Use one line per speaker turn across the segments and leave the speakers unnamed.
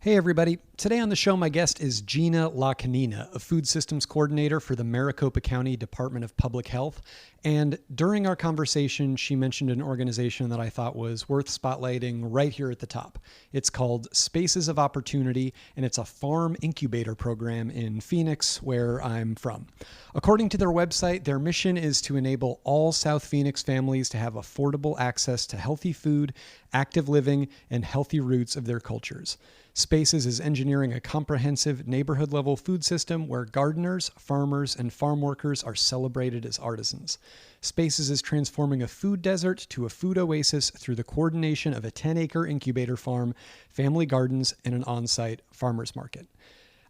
Hey everybody, today on the show my guest is Gina Lacagnina, a food systems coordinator for the Maricopa County Department of Public Health, and during our conversation she mentioned an organization that I thought was worth spotlighting right here at the top. It's called Spaces of Opportunity, and it's a farm incubator program in Phoenix, where I'm from. According to their website, their mission is to enable all South Phoenix families to have affordable access to healthy food, active living, and healthy roots of their cultures. Spaces is engineering a comprehensive neighborhood-level food system where gardeners, farmers, and farm workers are celebrated as artisans. Spaces is transforming a food desert to a food oasis through the coordination of a 10-acre incubator farm, family gardens, and an on-site farmers market.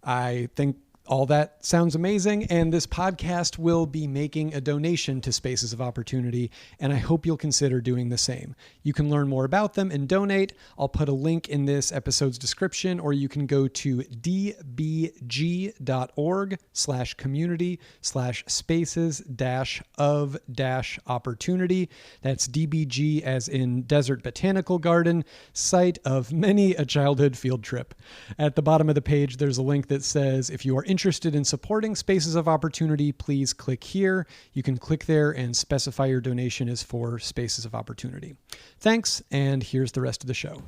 I think all that sounds amazing, and this podcast will be making a donation to Spaces of Opportunity, and I hope you'll consider doing the same. You can learn more about them and donate. I'll put a link in this episode's description, or you can go to dbg.org/community/spaces-of-opportunity. That's DBG as in Desert Botanical Garden, site of many a childhood field trip. At the bottom of the page, there's a link that says, if you are interested in supporting Spaces of Opportunity, please click here. You can click there and specify your donation is for Spaces of Opportunity. Thanks, and here's the rest of the show.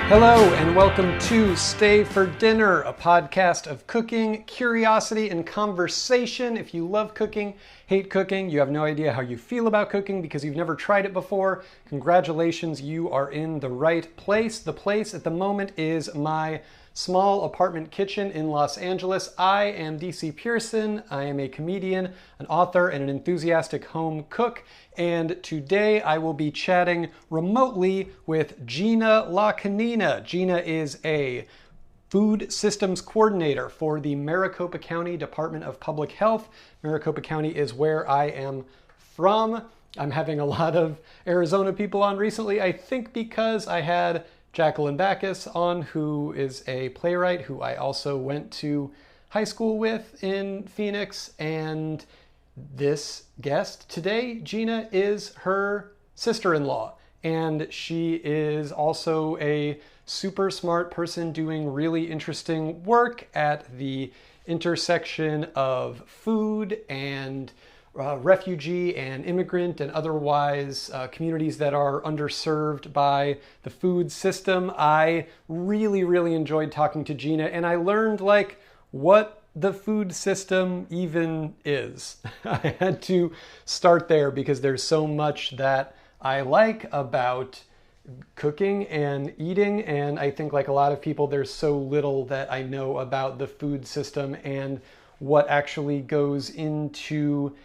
Hello, and welcome to Stay for Dinner, a podcast of cooking, curiosity, and conversation. If you love cooking, hate cooking, you have no idea how you feel about cooking because you've never tried it before, congratulations, you are in the right place. The place at the moment is my small apartment kitchen in Los Angeles. I am DC Pierson. I am a comedian, an author, and an enthusiastic home cook. And today I will be chatting remotely with Gina Lacagnina. Gina is a food systems coordinator for the Maricopa County Department of Public Health. Maricopa County is where I am from. I'm having a lot of Arizona people on recently, I think because I had Jacqueline Backus on, who is a playwright who I also went to high school with in Phoenix. And this guest today, Gina, is her sister-in-law. And she is also a super smart person doing really interesting work at the intersection of food and refugee and immigrant and otherwise communities that are underserved by the food system. I really enjoyed talking to Gina, and I learned what the food system even is. I had to start there because there's so much that I like about cooking and eating, and I think like a lot of people, there's so little that I know about the food system and what actually goes into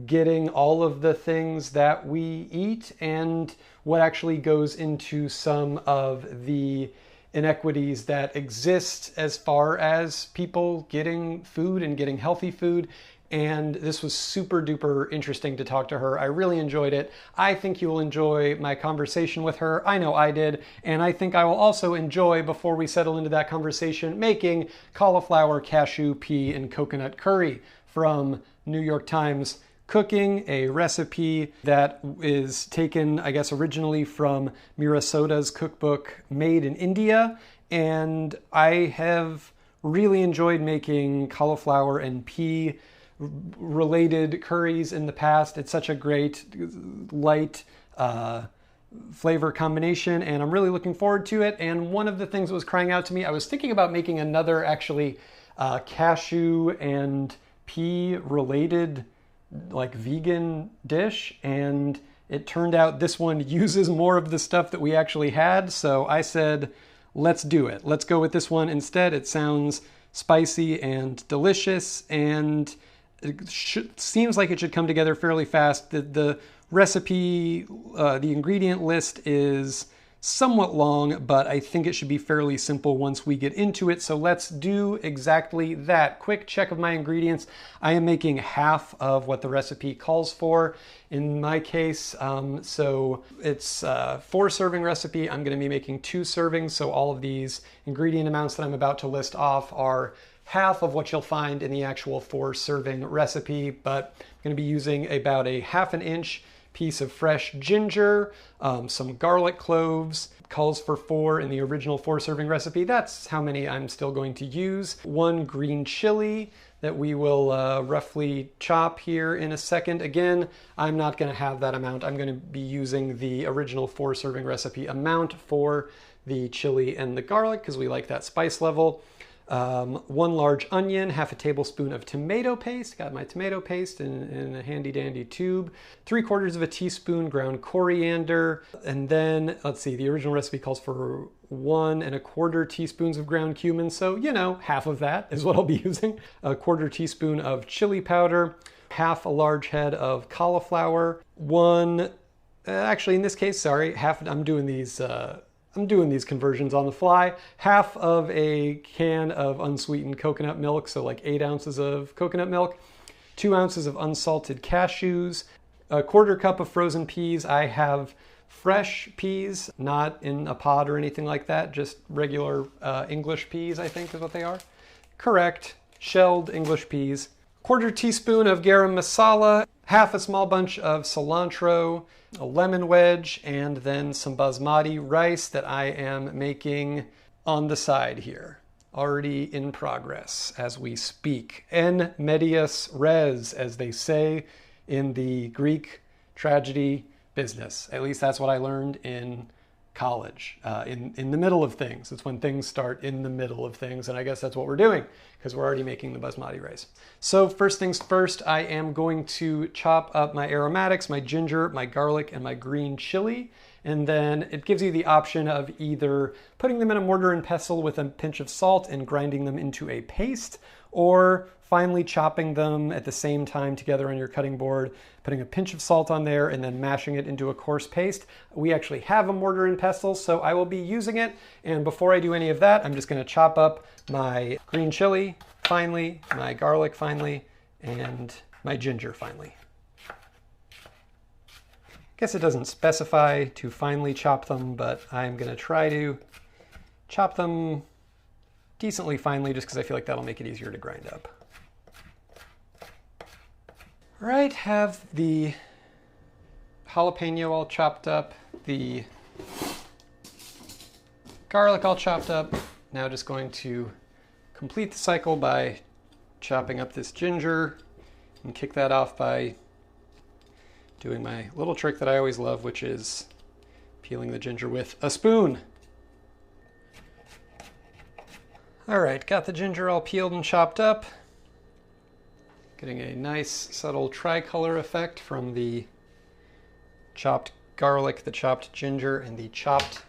getting all of the things that we eat and what actually goes into some of the inequities that exist as far as people getting food and getting healthy food. And this was super duper interesting to talk to her. I really enjoyed it. I think you will enjoy my conversation with her. I know I did. And I think I will also enjoy, before we settle into that conversation, making cauliflower cashew pea and coconut curry from New York Times Cooking, a recipe that is taken, I guess, originally from Meera Sodha's cookbook Made in India. And I have really enjoyed making cauliflower and pea related curries in the past. It's such a great light flavor combination, and I'm really looking forward to it. And one of the things that was crying out to me, I was thinking about making another actually cashew and pea related vegan dish, and it turned out this one uses more of the stuff that we actually had. So I said, let's do it. Let's go with this one instead. It sounds spicy and delicious, and it seems like it should come together fairly fast. The recipe, the ingredient list is somewhat long, but I think it should be fairly simple once we get into it. So let's do exactly that. Quick check of my ingredients. I am making half of what the recipe calls for in my case. So it's a 4-serving recipe. I'm going to be making 2 servings. So all of these ingredient amounts that I'm about to list off are half of what you'll find in the actual 4-serving recipe, but I'm going to be using about a 1/2 inch piece of fresh ginger, some garlic cloves, calls for 4 in the original 4-serving recipe. That's how many I'm still going to use. 1 green chili that we will roughly chop here in a second. Again, I'm not going to have that amount. I'm going to be using the original 4-serving recipe amount for the chili and the garlic because we like that spice level. 1 large onion, 1/2 tablespoon of tomato paste. Got my tomato paste in a handy dandy tube. 3/4 teaspoon ground coriander. And then, let's see, the original recipe calls for 1¼ teaspoons of ground cumin. So, you know, half of that is what I'll be using. 1/4 teaspoon of chili powder. 1/2 a large head of cauliflower. Actually in this case, sorry, I'm doing these conversions on the fly. 1/2 of a can of unsweetened coconut milk, so like 8 ounces of coconut milk, 2 ounces of unsalted cashews, 1/4 cup of frozen peas. I have fresh peas, not in a pod or anything like that, just regular English peas, I think is what they are. Correct, shelled English peas. 1/4 teaspoon of garam masala, 1/2 a small bunch of cilantro, a lemon wedge, and then some basmati rice that I am making on the side here. Already in progress as we speak. En medias res, as they say in the Greek tragedy business. At least that's what I learned in college. In the middle of things. It's when things start in the middle of things, and I guess that's what we're doing because we're already making the basmati rice. So first things first, I am going to chop up my aromatics, my ginger, my garlic, and my green chili. And then it gives you the option of either putting them in a mortar and pestle with a pinch of salt and grinding them into a paste, or finely chopping them at the same time together on your cutting board, putting a pinch of salt on there and then mashing it into a coarse paste. We actually have a mortar and pestle, so I will be using it. And before I do any of that, I'm just going to chop up my green chili finely, my garlic finely, and my ginger finely. Guess it doesn't specify to finely chop them, but I'm going to try to chop them decently finely just because I feel like that'll make it easier to grind up. All right, have the jalapeno all chopped up, the garlic all chopped up. Now just going to complete the cycle by chopping up this ginger and kick that off by doing my little trick that I always love, which is peeling the ginger with a spoon. All right, got the ginger all peeled and chopped up. Getting a nice subtle tricolor effect from the chopped garlic, the chopped ginger, and the chopped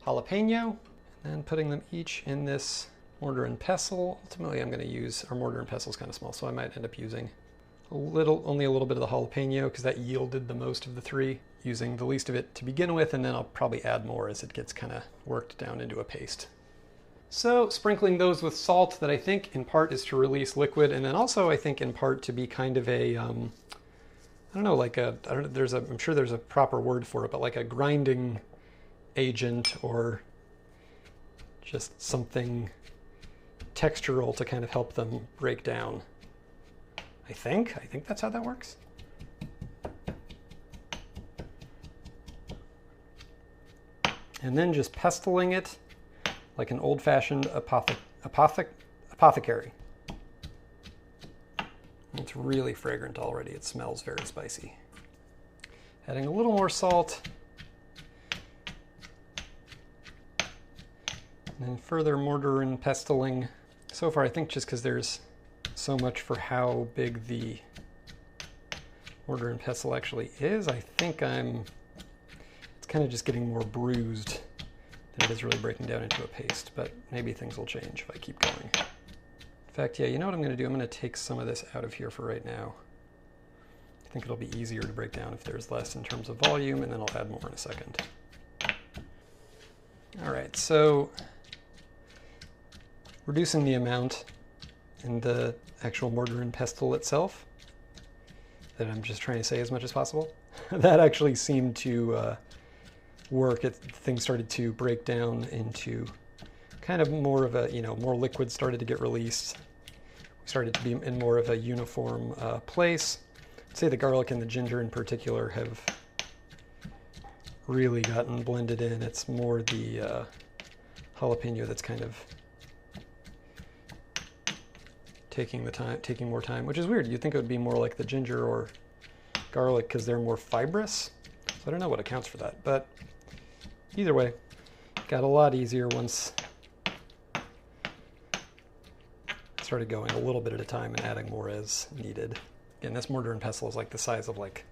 jalapeno. And then putting them each in this mortar and pestle. Ultimately, I'm going to use, our mortar and pestle is kind of small, so I might end up using only a little bit of the jalapeno because that yielded the most of the 3. Using the least of it to begin with, and then I'll probably add more as it gets kind of worked down into a paste. So sprinkling those with salt that I think in part is to release liquid, and then also I think in part to be kind of a, I don't know, like a, I don't know, I'm sure there's a proper word for it, but like a grinding agent or just something textural to kind of help them break down. I think that's how that works. And then just pestling it like an old-fashioned apothecary. It's really fragrant already. It smells very spicy. Adding a little more salt. And then further mortar and pestling. So far, I think just because there's so much for how big the mortar and pestle actually is, I think it's kind of just getting more bruised than it is really breaking down into a paste, but maybe things will change if I keep going. In fact, yeah, you know what I'm going to do? I'm going to take some of this out of here for right now. I think it'll be easier to break down if there's less in terms of volume, and then I'll add more in a second. All right, so reducing the amount in the actual mortar and pestle itself that I'm just trying to say as much as possible. That actually seemed to work. Things started to break down into kind of more of a, more liquid started to get released. started to be in more of a uniform place. I'd say the garlic and the ginger in particular have really gotten blended in. It's more the jalapeno that's kind of taking more time, which is weird. You'd think it would be more like the ginger or garlic because they're more fibrous. So I don't know what accounts for that, but either way, got a lot easier once I started going a little bit at a time and adding more as needed. Again, this mortar and pestle is like the size of like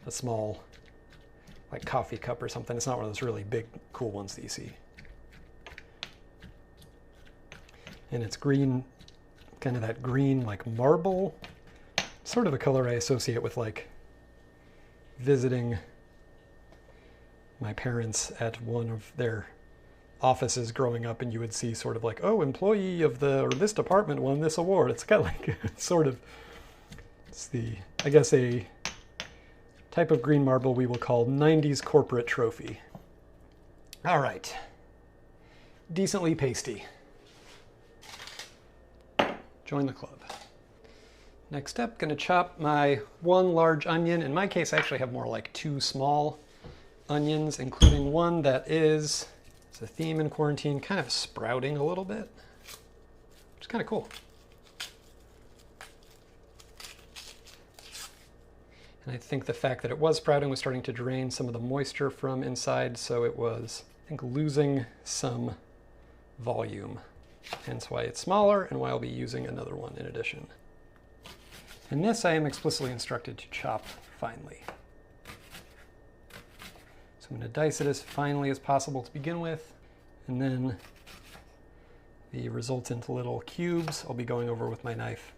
a small like coffee cup or something. It's not one of those really big, cool ones that you see. And it's green, kind of that green like marble, sort of a color I associate with like visiting my parents at one of their offices growing up, and you would see sort of like, oh, employee of this department won this award. It's kind of like sort of, it's the, I guess, a type of green marble we will call 90s corporate trophy. All right, decently pasty. Join the club. Next up, gonna chop my one large onion. In my case, I actually have more like two small onions, including one that is, it's a theme in quarantine, kind of sprouting a little bit, which is kind of cool. And I think the fact that it was sprouting was starting to drain some of the moisture from inside, so it was, I think, losing some volume. Hence why it's smaller and why I'll be using another one in addition. And this I am explicitly instructed to chop finely. So I'm going to dice it as finely as possible to begin with, and then the resultant little cubes I'll be going over with my knife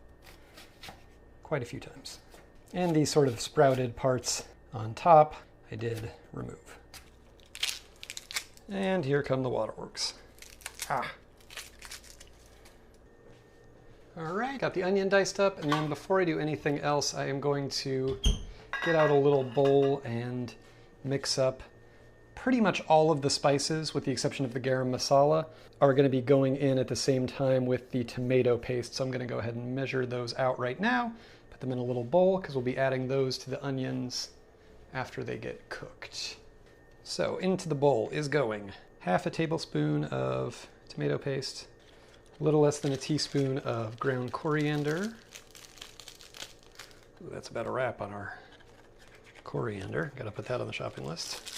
quite a few times. And these sort of sprouted parts on top I did remove. And here come the waterworks. All right, got the onion diced up, and then before I do anything else, I am going to get out a little bowl and mix up pretty much all of the spices, with the exception of the garam masala, are going to be going in at the same time with the tomato paste. So I'm going to go ahead and measure those out right now, put them in a little bowl, because we'll be adding those to the onions after they get cooked. So into the bowl is going half a tablespoon of tomato paste, a little less than a teaspoon of ground coriander. Ooh, that's about a wrap on our coriander. Got to put that on the shopping list.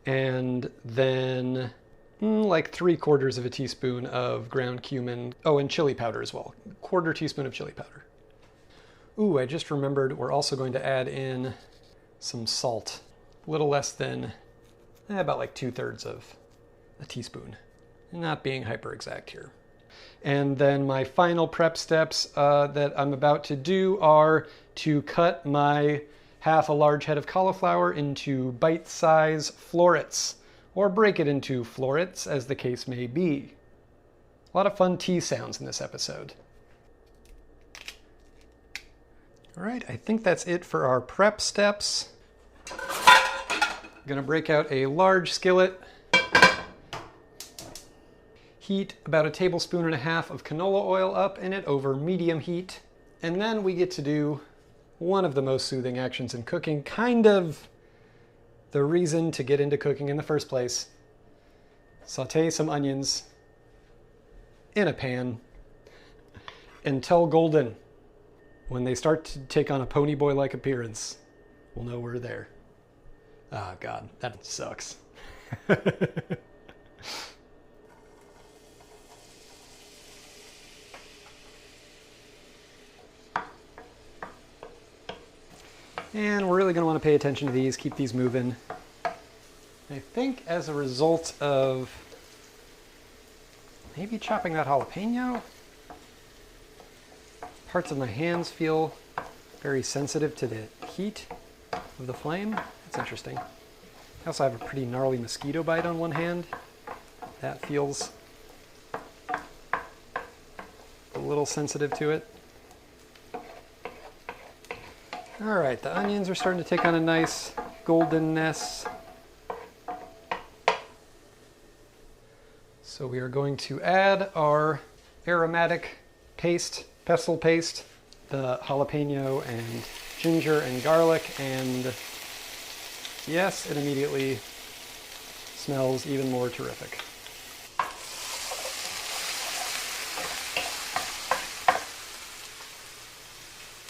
And then like 3/4 of a teaspoon of ground cumin. Oh, and chili powder as well. 1/4 teaspoon of chili powder. Ooh, I just remembered we're also going to add in some salt. A little less than, about like 2/3 of a teaspoon. Not being hyper exact here. And then my final prep steps that I'm about to do are to cut my half a large head of cauliflower into bite-size florets, or break it into florets, as the case may be. A lot of fun T sounds in this episode. All right, I think that's it for our prep steps. I'm gonna break out a large skillet, heat about 1.5 tablespoons of canola oil up in it over medium heat, and then we get to do one of the most soothing actions in cooking, kind of the reason to get into cooking in the first place. Saute some onions in a pan until golden. When they start to take on a pony boy-like appearance, we'll know we're there. Oh God, that sucks. And we're really going to want to pay attention to these, keep these moving. I think as a result of maybe chopping that jalapeno, parts of my hands feel very sensitive to the heat of the flame. That's interesting. I also have a pretty gnarly mosquito bite on one hand. That feels a little sensitive to it. All right, the onions are starting to take on a nice goldenness. So we are going to add our aromatic paste, pestle paste, the jalapeno and ginger and garlic, and yes, it immediately smells even more terrific.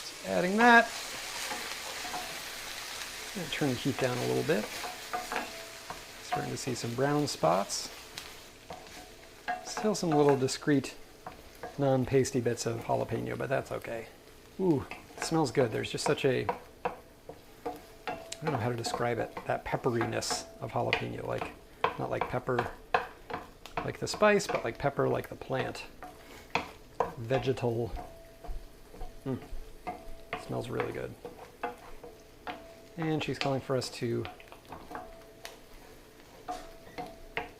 So adding that, I'm going to turn the heat down a little bit. Starting to see some brown spots. Still some little discrete non-pasty bits of jalapeno, but that's okay. Ooh, it smells good. There's just such a, I don't know how to describe it, that pepperiness of jalapeno, like, not like pepper like the spice, but like pepper like the plant. Vegetal. Smells really good. And she's calling for us to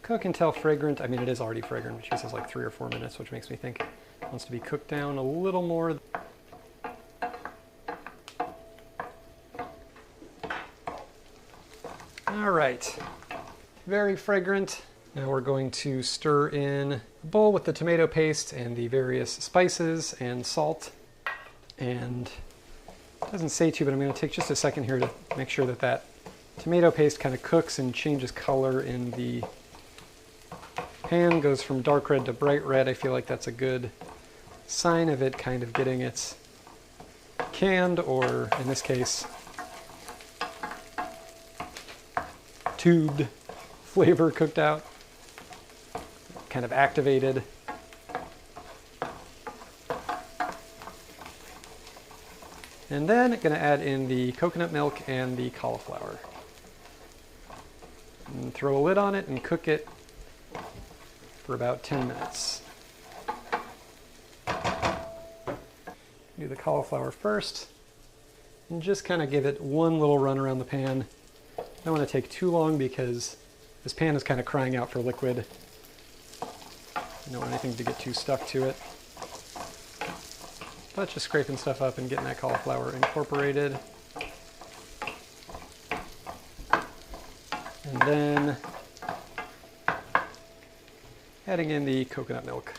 cook until fragrant. I mean, it is already fragrant. She says like 3 or 4 minutes, which makes me think it wants to be cooked down a little more. All right, very fragrant. Now we're going to stir in a bowl with the tomato paste and the various spices and salt. And it doesn't say to, but I'm going to take just a second here to make sure that that tomato paste kind of cooks and changes color in the pan, goes from dark red to bright red. I feel like that's a good sign of it kind of getting its canned, or in this case, tubed flavor cooked out, kind of activated. And then I'm going to add in the coconut milk and the cauliflower. And throw a lid on it and cook it for about 10 minutes. Do the cauliflower first and just kind of give it one little run around the pan. I don't want to take too long because this pan is kind of crying out for liquid. I don't want anything to get too stuck to it. But just scraping stuff up and getting that cauliflower incorporated. And then adding in the coconut milk.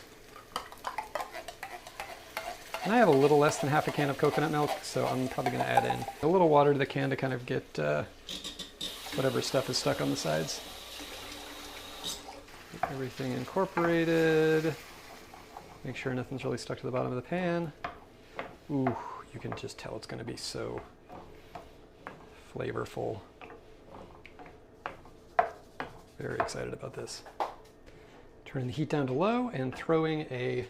And I have a little less than half a can of coconut milk, so I'm probably going to add in a little water to the can to kind of get whatever stuff is stuck on the sides. Get everything incorporated. Make sure nothing's really stuck to the bottom of the pan. Ooh, you can just tell it's going to be so flavorful. Very excited about this. Turning the heat down to low and throwing a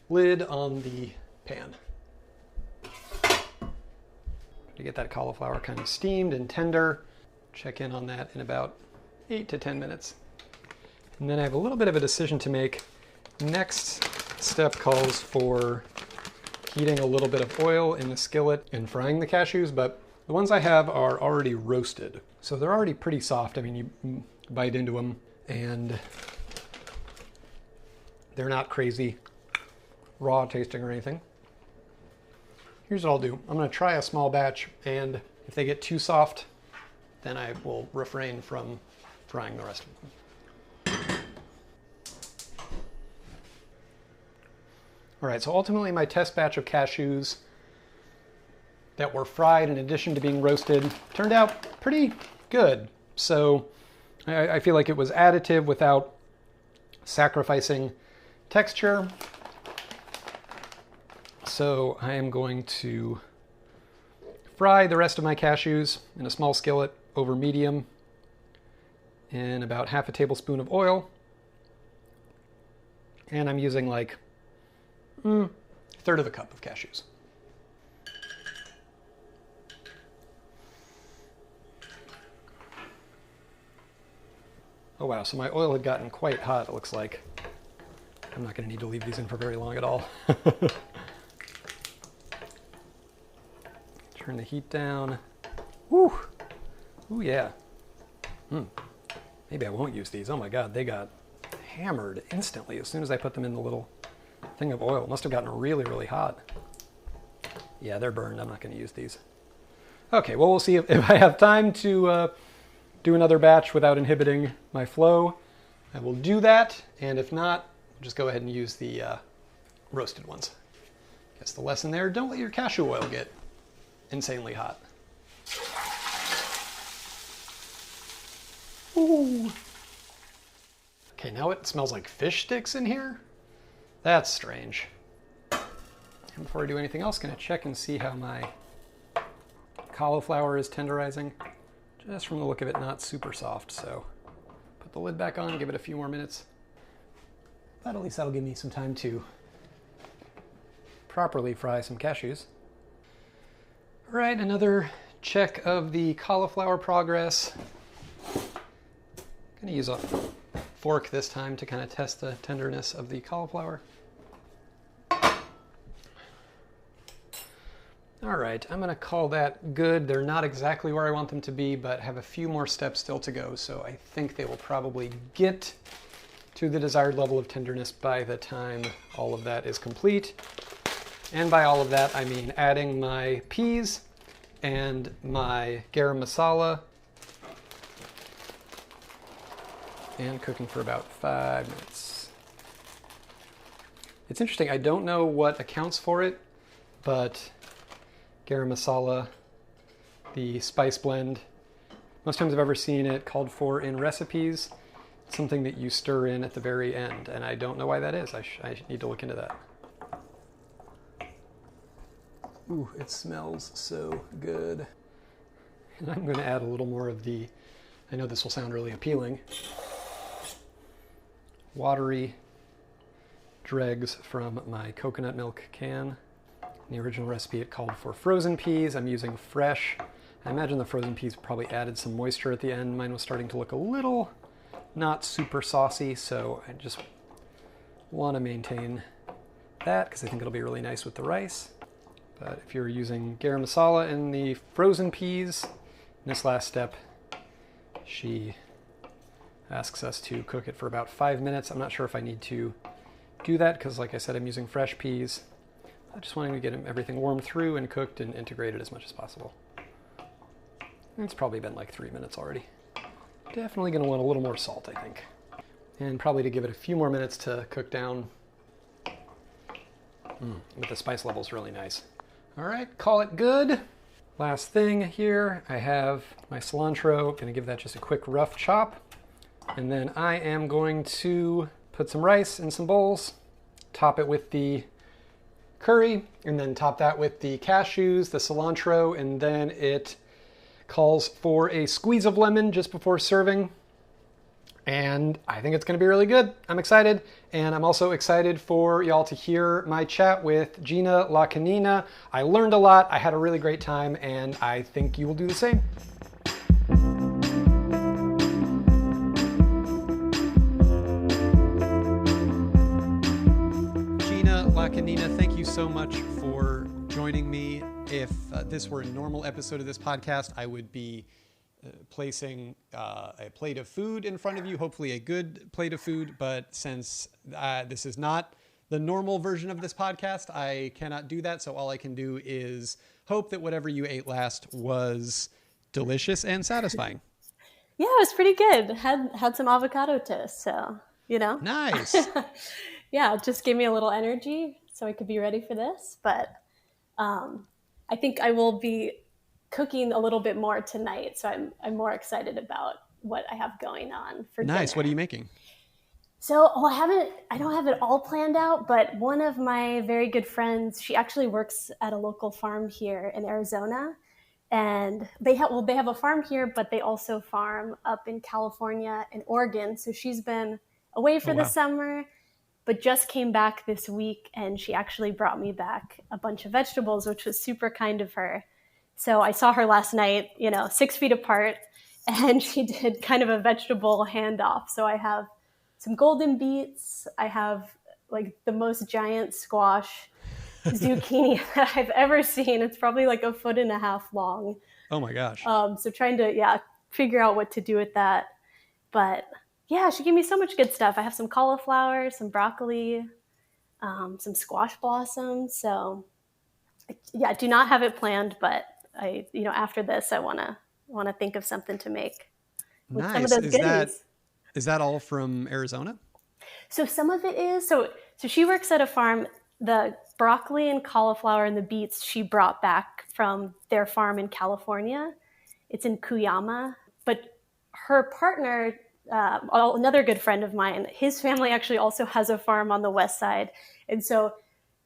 lid on the pan. To get that cauliflower kind of steamed and tender. Check in on that in about 8 to 10 minutes. And then I have a little bit of a decision to make. Next step calls for heating a little bit of oil in the skillet and frying the cashews, but the ones I have are already roasted. So they're already pretty soft. I mean, you bite into them and they're not crazy raw tasting or anything. Here's what I'll do. I'm going to try a small batch, and if they get too soft, then I will refrain from frying the rest of them. All right, so ultimately my test batch of cashews that were fried in addition to being roasted turned out pretty good. So I feel like it was additive without sacrificing texture. So I am going to fry the rest of my cashews in a small skillet over medium in about half a tablespoon of oil. And I'm using like a third of a cup of cashews. Oh wow, so my oil had gotten quite hot, it looks like. I'm not going to need to leave these in for very long at all. Turn the heat down. Woo! Ooh yeah. Maybe I won't use these. Oh my god, they got hammered instantly as soon as I put them in the little thing of oil. It must have gotten really, really hot. Yeah, they're burned. I'm not going to use these. Okay, well, we'll see if I have time to do another batch without inhibiting my flow. I will do that, and if not, I'll just go ahead and use the roasted ones. Guess the lesson there, don't let your cashew oil get insanely hot. Ooh. Okay, now it smells like fish sticks in here. That's strange. And before I do anything else, gonna check and see how my cauliflower is tenderizing. Just from the look of it, not super soft, so put the lid back on, give it a few more minutes. But at least that'll give me some time to properly fry some cashews. All right, another check of the cauliflower progress. Gonna use a fork this time to kind of test the tenderness of the cauliflower. All right, I'm gonna call that good. They're not exactly where I want them to be, but have a few more steps still to go, so I think they will probably get to the desired level of tenderness by the time all of that is complete. And by all of that, I mean adding my peas and my garam masala and cooking for about 5 minutes. It's interesting, I don't know what accounts for it, but garam masala, the spice blend, most times I've ever seen it called for in recipes, it's something that you stir in at the very end, and I don't know why that is. I need to look into that. Ooh, it smells so good. And I'm going to add a little more of the, I know this will sound really appealing, watery dregs from my coconut milk can. In the original recipe it called for frozen peas. I'm using fresh. I imagine the frozen peas probably added some moisture at the end. Mine was starting to look a little not super saucy, so I just want to maintain that because I think it'll be really nice with the rice. But if you're using garam masala in the frozen peas, in this last step, she asks us to cook it for about 5 minutes. I'm not sure if I need to do that because, like I said, I'm using fresh peas. I just wanted to get everything warmed through and cooked and integrated as much as possible. It's probably been like 3 minutes already. Definitely going to want a little more salt, I think. And probably to give it a few more minutes to cook down. But the spice level is really nice. All right, call it good. Last thing here, I have my cilantro. Going to give that just a quick rough chop. And then I am going to put some rice in some bowls, top it with the curry, and then top that with the cashews, the cilantro, and then it calls for a squeeze of lemon just before serving. And I think it's going to be really good. I'm excited. And I'm also excited for y'all to hear my chat with Gina Lacagnina. I learned a lot. I had a really great time, and I think you will do the same. Gina Lacagnina, thank you so much for joining me. If this were a normal episode of this podcast, I would be placing a plate of food in front of you, hopefully a good plate of food. But since this is not the normal version of this podcast, I cannot do that. So all I can do is hope that whatever you ate last was delicious and satisfying.
Yeah, it was pretty good. Had some avocado toast, so, you know.
Nice.
Yeah, it just gave me a little energy so I could be ready for this. But I think I will be cooking a little bit more tonight, so I'm more excited about what I have going on for dinner.
Nice. What are you making?
So, I don't have it all planned out, but one of my very good friends, she actually works at a local farm here in Arizona, and they have a farm here, but they also farm up in California and Oregon. So she's been away for the summer, but just came back this week, and she actually brought me back a bunch of vegetables, which was super kind of her. So I saw her last night, 6 feet apart, and she did kind of a vegetable handoff. So I have some golden beets. I have like the most giant squash zucchini that I've ever seen. It's probably like 1.5 feet long.
Oh my gosh.
So trying to, figure out what to do with that. But yeah, she gave me so much good stuff. I have some cauliflower, some broccoli, some squash blossoms. So yeah, I do not have it planned, but after this, I want to think of something to make with some of those goodies.
Is that all from Arizona?
So some of it is. So she works at a farm the broccoli and cauliflower and the beets she brought back from their farm in California. It's in Cuyama. But her partner, another good friend of mine, his family actually also has a farm on the west side. And so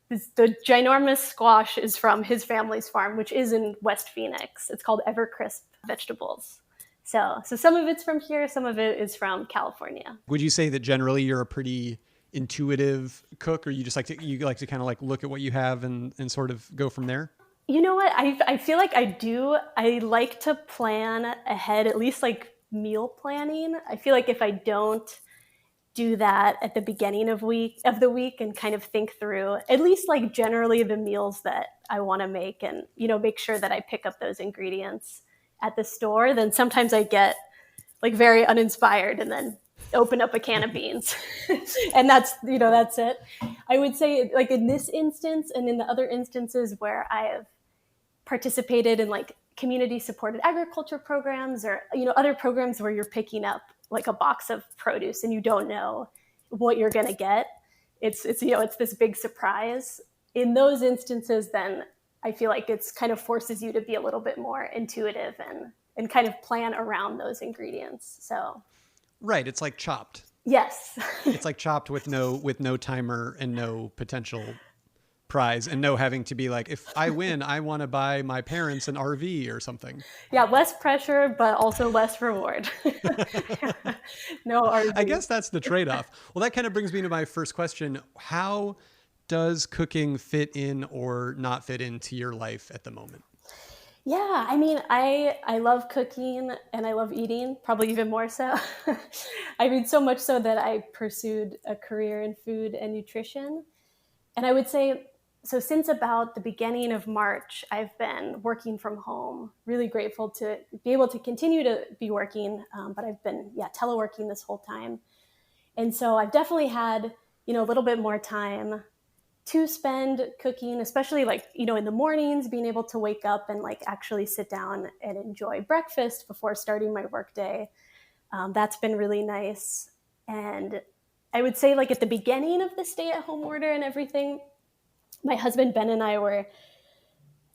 the ginormous squash is from his family's farm, which is in West Phoenix. It's called Evercrisp Vegetables. So some of it's from here, some of it is from California.
Would you say that generally you're a pretty intuitive cook, or you like to kind of like look at what you have and sort of go from there?
You know what? I feel like I do. I like to plan ahead, at least like meal planning. I feel like if I don't do that at the beginning of the week and kind of think through at least like generally the meals that I want to make and, make sure that I pick up those ingredients at the store, then sometimes I get like very uninspired and then open up a can of beans and that's it. I would say like in this instance and in the other instances where I have participated in like community supported agriculture programs or, other programs where you're picking up like a box of produce and you don't know what you're going to get. It's this big surprise. In those instances, then I feel like it's kind of forces you to be a little bit more intuitive and kind of plan around those ingredients. So.
Right. It's like Chopped.
Yes.
It's like Chopped with no timer and no potential prize and no having to be like, if I win, I want to buy my parents an RV or something.
Yeah. Less pressure, but also less reward. No RV.
I guess that's the trade-off. Well, that kind of brings me to my first question. How does cooking fit in or not fit into your life at the moment?
Yeah, I mean, I love cooking and I love eating, probably even more so. I mean, so much so that I pursued a career in food and nutrition. And I would say, so since about the beginning of March, I've been working from home, really grateful to be able to continue to be working, but I've been, teleworking this whole time. And so I've definitely had, a little bit more time to spend cooking, especially like, in the mornings, being able to wake up and like actually sit down and enjoy breakfast before starting my workday. That's been really nice. And I would say like at the beginning of the stay-at-home order and everything, my husband Ben and I were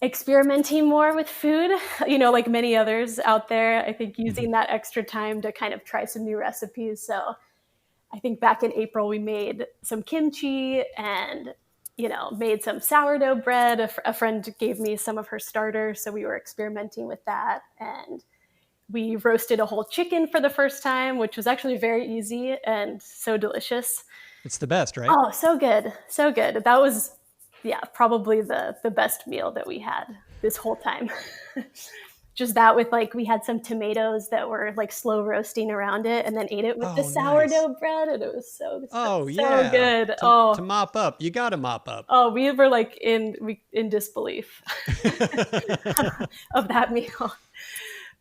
experimenting more with food, like many others out there. I think using that extra time to kind of try some new recipes. So I think back in April, we made some kimchi and made some sourdough bread. A friend gave me some of her starters, so we were experimenting with that. And we roasted a whole chicken for the first time, which was actually very easy and so delicious.
It's the best, right?
Oh, so good. So good. That was, probably the best meal that we had this whole time. Just that with like, we had some tomatoes that were like slow roasting around it and then ate it with the sourdough bread. And it was so good.
To mop up. You got to mop up.
Oh, we were like in disbelief of that meal.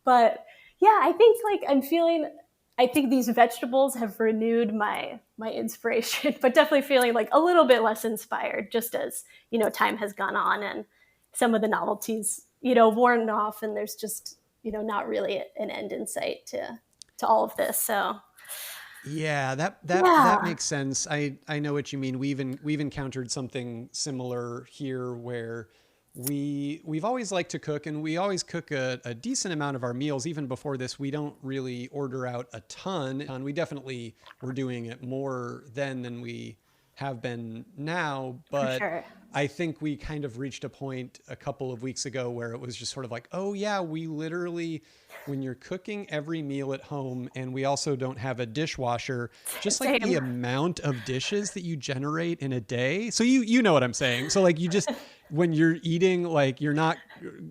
But yeah, I think these vegetables have renewed my inspiration, but definitely feeling like a little bit less inspired just as, time has gone on and some of the novelties worn off and there's just, not really an end in sight to all of this. So
yeah, that makes sense. I know what you mean. We've encountered something similar here where we've always liked to cook and we always cook a decent amount of our meals. Even before this, we don't really order out a ton. And we definitely were doing it more then than we have been now, but sure. I think we kind of reached a point a couple of weeks ago where it was just sort of like, oh yeah, we literally, when you're cooking every meal at home and we also don't have a dishwasher, just like the amount of dishes that you generate in a day. So you know what I'm saying. So like you just, when you're eating, like you're not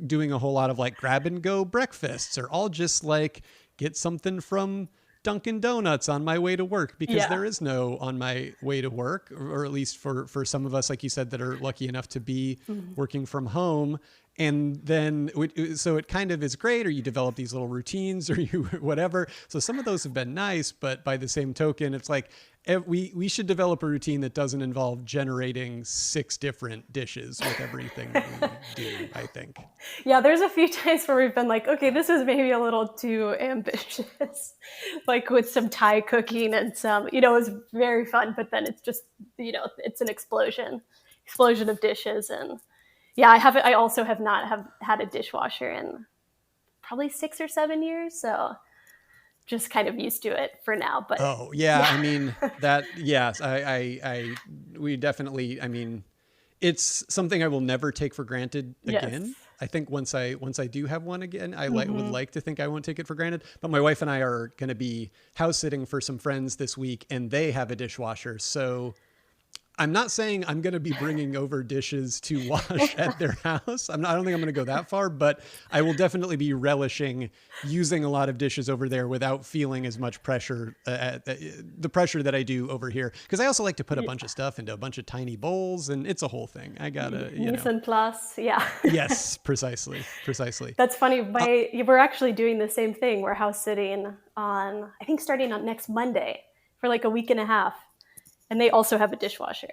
doing a whole lot of like grab and go breakfasts or I'll just like get something from Dunkin' Donuts on my way to work because there is no on my way to work, or at least for some of us, like you said, that are lucky enough to be working from home. And then, so it kind of is great, or you develop these little routines or you whatever. So some of those have been nice, but by the same token, it's like we should develop a routine that doesn't involve generating 6 different dishes with everything we do, I think.
Yeah, there's a few times where we've been like, okay, this is maybe a little too ambitious, like with some Thai cooking and some, it was very fun, but then it's just, it's an explosion. explosion of dishes. And yeah, I also have not had a dishwasher in probably 6 or 7 years. So just kind of used to it for now. But
oh yeah, I mean that, yes, we definitely, I mean, it's something I will never take for granted again.
yes.
I think once I do have one again, I would
Mm-hmm.
like to think I won't take it for granted. But my wife and I are going to be house sitting for some friends this week, and they have a dishwasher. So I'm not saying I'm going to be bringing over dishes to wash at their house. I don't think I'm going to go that far, but I will definitely be relishing using a lot of dishes over there without feeling as much pressure, the pressure that I do over here. Because I also like to put a bunch of stuff into a bunch of tiny bowls, and it's a whole thing. I gotta,
Mise en place, yeah.
Yes, precisely.
That's funny. We're actually doing the same thing. We're house sitting on, I think, starting on next Monday for like a week and a half. And they also have a dishwasher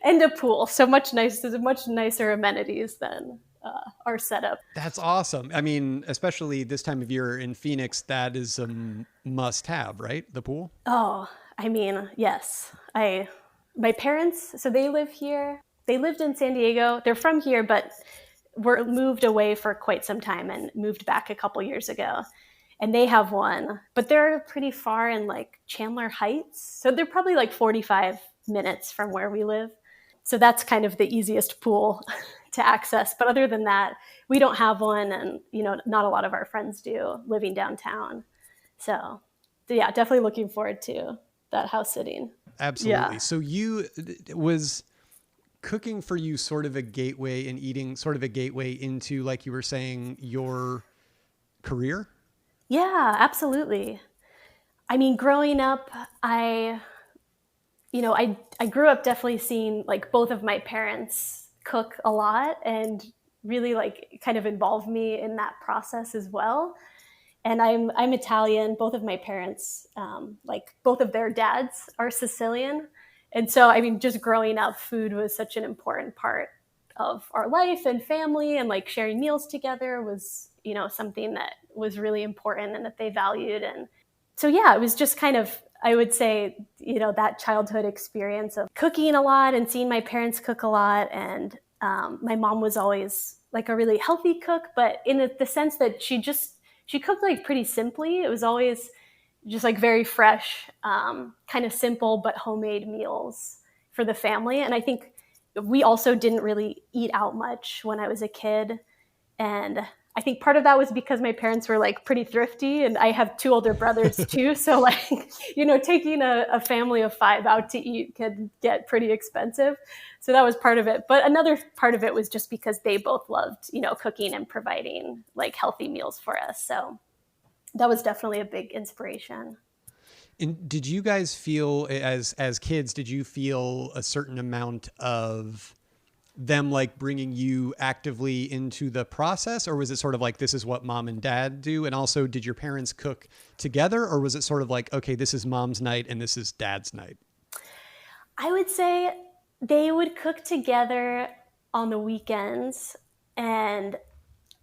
and a pool. So much nicer amenities than our setup.
That's awesome. I mean, especially this time of year in Phoenix, that is a must have, right? The pool?
Oh, I mean, yes. My parents, so they live here. They lived in San Diego. They're from here, but were moved away for quite some time and moved back a couple years ago. And they have one, but they're pretty far in like Chandler Heights. So they're probably like 45 minutes from where we live. So that's kind of the easiest pool to access. But other than that, we don't have one. And, not a lot of our friends do living downtown. So yeah, definitely looking forward to that house sitting.
Absolutely.
Yeah.
So was cooking for you sort of a gateway, and eating sort of a gateway into, like you were saying, your career?
Yeah, absolutely. I mean, growing up, I grew up definitely seeing like both of my parents cook a lot and really like kind of involve me in that process as well. And I'm Italian. Both of my parents, like both of their dads are Sicilian. And so, I mean, just growing up, food was such an important part of our life and family, and like sharing meals together was, something that was really important and that they valued. And so, yeah, it was just kind of, I would say, that childhood experience of cooking a lot and seeing my parents cook a lot. And my mom was always like a really healthy cook, but in the sense that she cooked like pretty simply. It was always just like very fresh, kind of simple, but homemade meals for the family. And I think we also didn't really eat out much when I was a kid. And I think part of that was because my parents were like pretty thrifty, and I have 2 older brothers too. So like, taking a family of 5 out to eat could get pretty expensive. So that was part of it. But another part of it was just because they both loved, cooking and providing like healthy meals for us. So that was definitely a big inspiration.
And did you guys feel, as kids, did you feel a certain amount of them like bringing you actively into the process, or was it sort of like, this is what mom and dad do? And also, did your parents cook together, or was it sort of like, okay, this is mom's night and this is dad's night?
I would say they would cook together on the weekends, and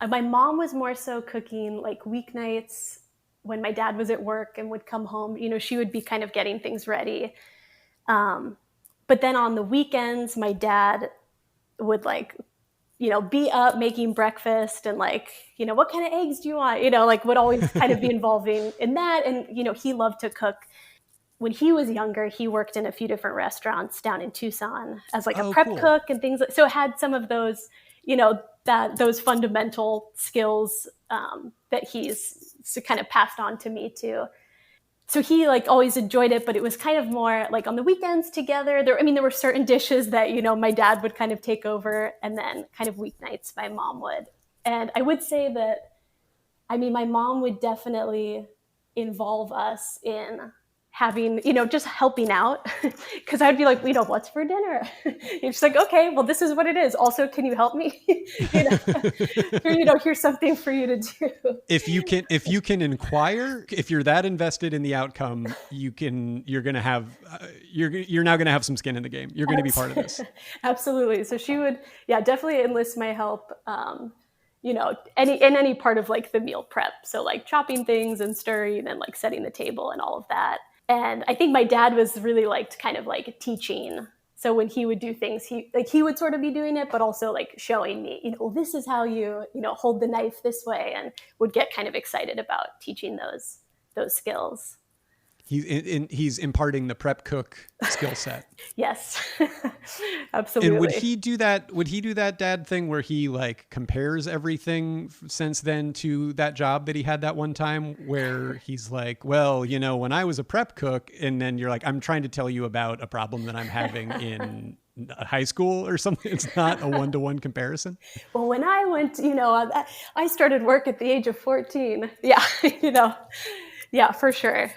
my mom was more so cooking like weeknights when my dad was at work and would come home. She would be kind of getting things ready. But then on the weekends, my dad would like, be up making breakfast and like, what kind of eggs do you want? Like would always kind of be involving in that. And, he loved to cook. When he was younger, he worked in a few different restaurants down in Tucson as like a prep cook and things. So it had some of those, those fundamental skills that he's kind of passed on to me too. So he like always enjoyed it, but it was kind of more like on the weekends together. There were certain dishes that, my dad would kind of take over, and then kind of weeknights my mom would. And I would say that, my mom would definitely involve us in having, just helping out, because I'd be like, what's for dinner? And she's like, okay, well, this is what it is. Also, can you help me? Here's something for you to do.
If you can inquire, if you're that invested in the outcome, you're now going to have some skin in the game. You're going to be part of this.
Absolutely. So she would, definitely enlist my help. Any part of like the meal prep. So like chopping things and stirring and like setting the table and all of that. And I think my dad was really liked kind of like teaching So when he would do things, he would sort of be doing it, but also like showing me, this is how you hold the knife this way, and would get kind of excited about teaching those skills.
He's imparting the prep cook skill set.
Yes, absolutely.
And would he do that dad thing where he like compares everything since then to that job that he had that one time where he's like, well, when I was a prep cook, and then you're like, I'm trying to tell you about a problem that I'm having in high school or something. It's not a one-to-one comparison.
Well, when I went, I started work at the age of 14. Yeah. Yeah, for sure.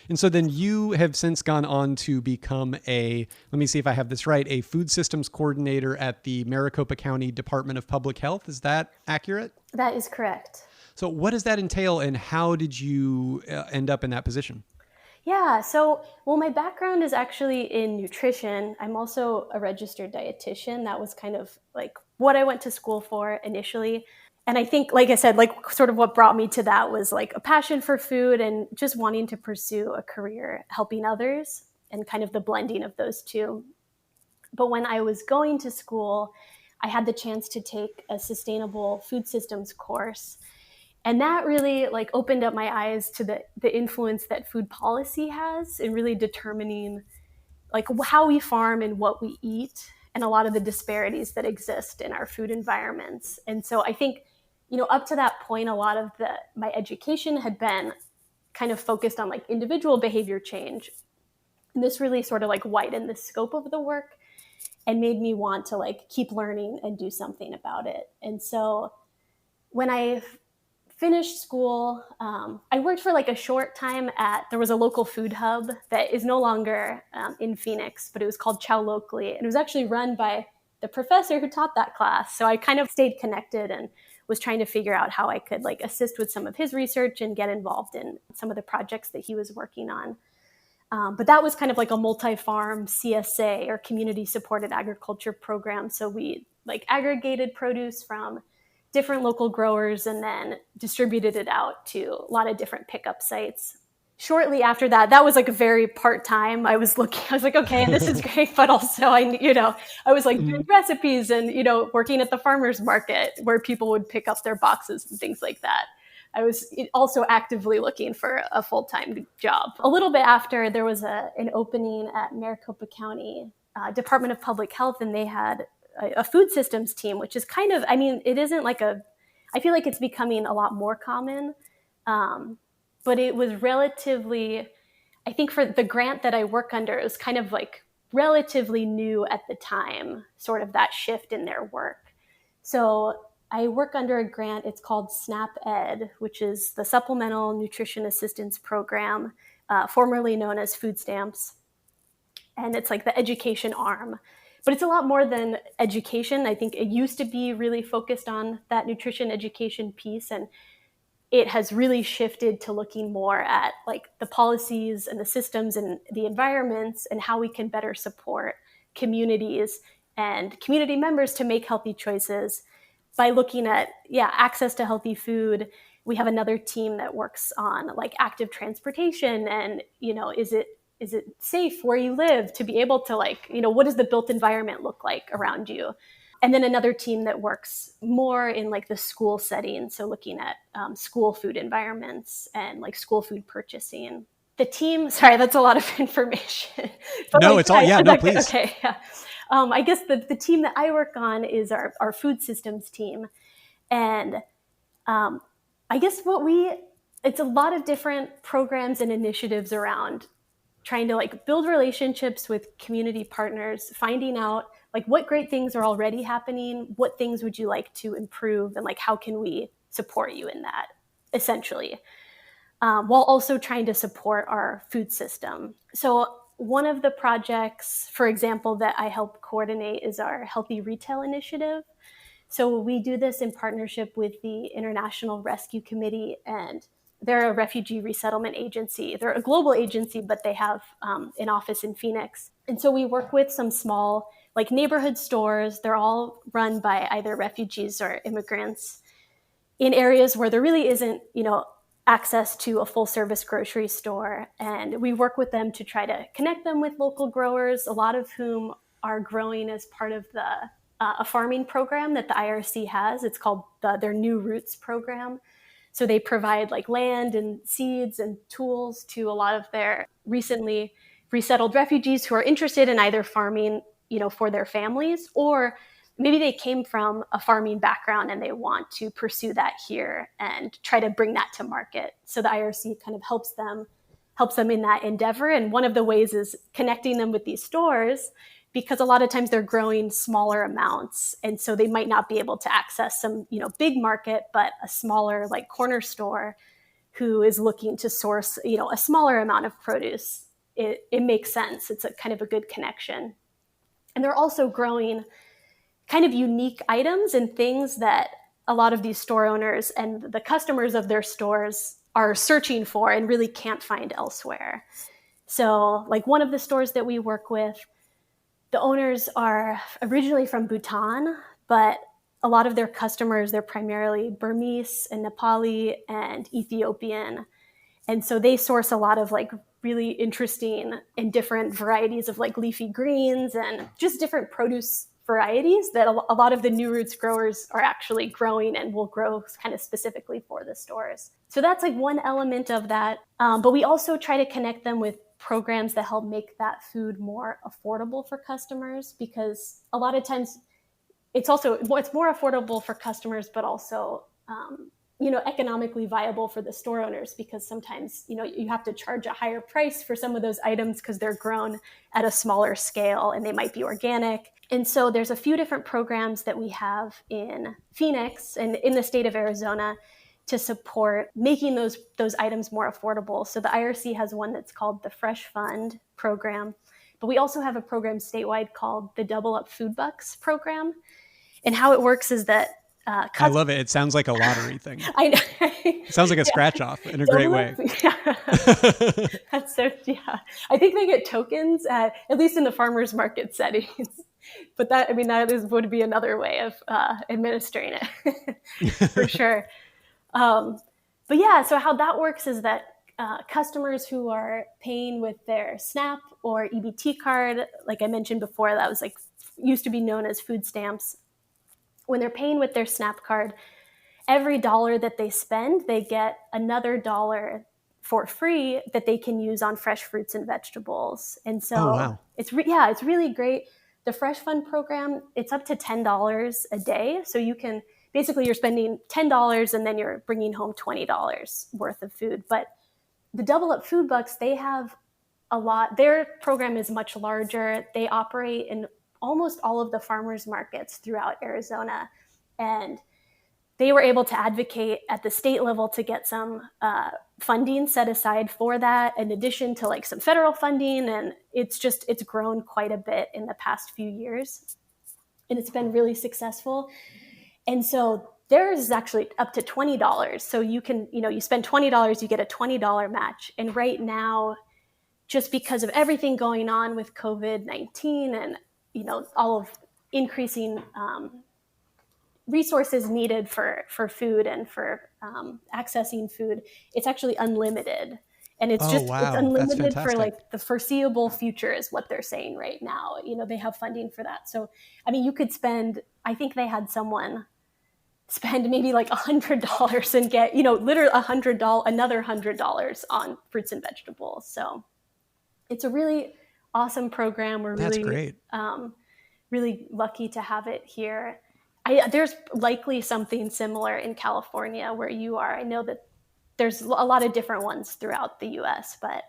And so then you have since gone on to become let me see if I have this right, a food systems coordinator at the Maricopa County Department of Public Health. Is that accurate?
That is correct.
So what does that entail, and how did you end up in that position?
Yeah, my background is actually in nutrition. I'm also a registered dietitian. That was kind of like what I went to school for initially. And I think, like I said, like sort of what brought me to that was like a passion for food and just wanting to pursue a career helping others, and kind of the blending of those two. But when I was going to school, I had the chance to take a sustainable food systems course. And that really like opened up my eyes to the influence that food policy has in really determining like how we farm and what we eat, and a lot of the disparities that exist in our food environments. And so I think, up to that point, a lot of my education had been kind of focused on like individual behavior change. And this really sort of like widened the scope of the work and made me want to like keep learning and do something about it. And so when I finished school, I worked for like a short time there was a local food hub that is no longer in Phoenix, but it was called Chow Locally. And it was actually run by the professor who taught that class. So I kind of stayed connected and was trying to figure out how I could like assist with some of his research and get involved in some of the projects that he was working on. But that was kind of like a multi-farm CSA, or community supported agriculture program. So we like aggregated produce from different local growers and then distributed it out to a lot of different pickup sites. Shortly after that was like a very part-time. I was like, okay, this is great. But also I was like doing recipes and, working at the farmer's market where people would pick up their boxes and things like that. I was also actively looking for a full-time job. A little bit after, there was an opening at Maricopa County Department of Public Health, and they had a food systems team, which is kind of, it isn't like I feel like it's becoming a lot more common. But it was relatively, I think for the grant that I work under, it was kind of like relatively new at the time, sort of that shift in their work. So I work under a grant, it's called SNAP Ed, which is the Supplemental Nutrition Assistance Program, formerly known as food stamps. And it's like the education arm. But it's a lot more than education. I think it used to be really focused on that nutrition education piece, and it has really shifted to looking more at like the policies and the systems and the environments and how we can better support communities and community members to make healthy choices by looking at, access to healthy food. We have another team that works on like active transportation and, is it safe where you live to be able to like, what does the built environment look like around you? And then another team that works more in like the school setting. So looking at school food environments and like school food purchasing. The team, sorry, that's a lot of information. But
no, it's all, no, please.
Okay, yeah. I guess the team that I work on is our food systems team. And I guess it's a lot of different programs and initiatives around trying to like build relationships with community partners, finding out like what great things are already happening, what things would you like to improve, and like how can we support you in that, essentially, while also trying to support our food system. So one of the projects, for example, that I help coordinate is our Healthy Retail Initiative. So we do this in partnership with the International Rescue Committee, and they're a refugee resettlement agency. They're a global agency, but they have an office in Phoenix. And so we work with some small like neighborhood stores. They're all run by either refugees or immigrants in areas where there really isn't, access to a full service grocery store. And we work with them to try to connect them with local growers, a lot of whom are growing as part of a farming program that the IRC has. It's called their New Roots program. So they provide like land and seeds and tools to a lot of their recently resettled refugees who are interested in either farming, for their families, or maybe they came from a farming background and they want to pursue that here and try to bring that to market. So the IRC kind of helps them in that endeavor. And one of the ways is connecting them with these stores, because a lot of times they're growing smaller amounts. And so they might not be able to access some, big market, but a smaller like corner store who is looking to source, a smaller amount of produce. It makes sense. It's a kind of a good connection. And they're also growing kind of unique items and things that a lot of these store owners and the customers of their stores are searching for and really can't find elsewhere. So like one of the stores that we work with, the owners are originally from Bhutan, but a lot of their customers, they're primarily Burmese and Nepali and Ethiopian. And so they source a lot of like really interesting and different varieties of like leafy greens and just different produce varieties that a lot of the New Roots growers are actually growing and will grow kind of specifically for the stores. So that's like one element of that. But we also try to connect them with programs that help make that food more affordable for customers, because a lot of times it's more affordable for customers, but also, economically viable for the store owners, because sometimes, you have to charge a higher price for some of those items because they're grown at a smaller scale and they might be organic. And so there's a few different programs that we have in Phoenix and in the state of Arizona to support making those items more affordable. So the IRC has one that's called the Fresh Fund program, but we also have a program statewide called the Double Up Food Bucks program. And how it works is that
I love it. It sounds like a lottery thing.
I know.
It sounds like a scratch off in a great way.
That's so, I think they get tokens at least in the farmers market settings. But that would be another way of administering it for sure. But yeah, so how that works is that customers who are paying with their SNAP or EBT card, like I mentioned before, that was like used to be known as food stamps. When they're paying with their SNAP card, every dollar that they spend, they get another dollar for free that they can use on fresh fruits and vegetables. And so it's really great. The Fresh Fund program, it's up to $10 a day. So you can basically you're spending $10 and then you're bringing home $20 worth of food. But the Double Up Food Bucks, they have a lot. Their program is much larger. They operate in almost all of the farmers markets throughout Arizona. And they were able to advocate at the state level to get some funding set aside for that, in addition to like some federal funding. And it's grown quite a bit in the past few years. And it's been really successful. And so theirs is actually up to $20. So you can, you spend $20, you get a $20 match. And right now, just because of everything going on with COVID-19 and, all of increasing resources needed for food and for accessing food, it's actually unlimited. And it's it's unlimited for like the foreseeable future is what they're saying right now. They have funding for that. So, you could spend, I think they had someone spend maybe like $100 and get, literally another $100 on fruits and vegetables. So it's a really awesome program. That's great. Really lucky to have it here. There's likely something similar in California where you are. I know that there's a lot of different ones throughout the U.S., but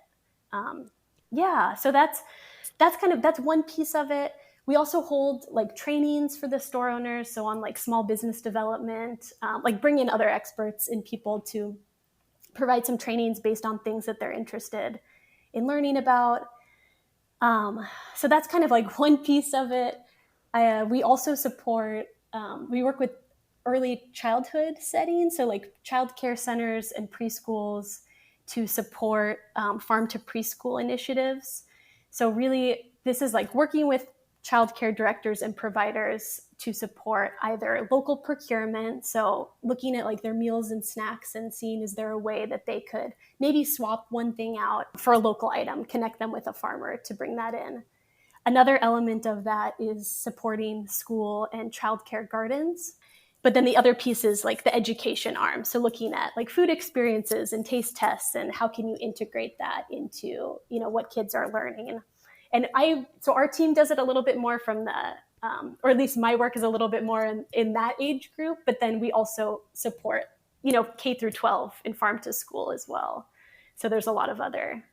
so that's one piece of it. We also hold like trainings for the store owners. So on like small business development, like bring in other experts and people to provide some trainings based on things that they're interested in learning about. So that's kind of like one piece of it. We also support, we work with early childhood settings. So like childcare centers and preschools to support farm to preschool initiatives. So really, this is like working with childcare directors and providers to support either local procurement, so looking at like their meals and snacks and seeing is there a way that they could maybe swap one thing out for a local item, connect them with a farmer to bring that in. Another element of that is supporting school and childcare gardens. But then the other piece is like the education arm. So looking at like food experiences and taste tests and how can you integrate that into, what kids are learning. And so our team does it a little bit more from the, or at least my work is a little bit more in that age group, but then we also support, K through 12 in farm to school as well. So there's a lot of other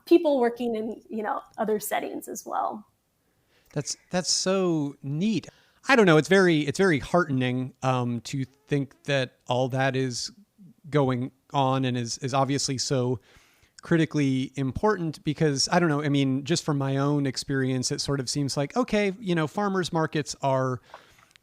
people working in, other settings as well.
That's so neat. I don't know. It's very heartening to think that all that is going on and is obviously so critically important because I don't know. I mean, just from my own experience, it sort of seems like, okay, farmers markets are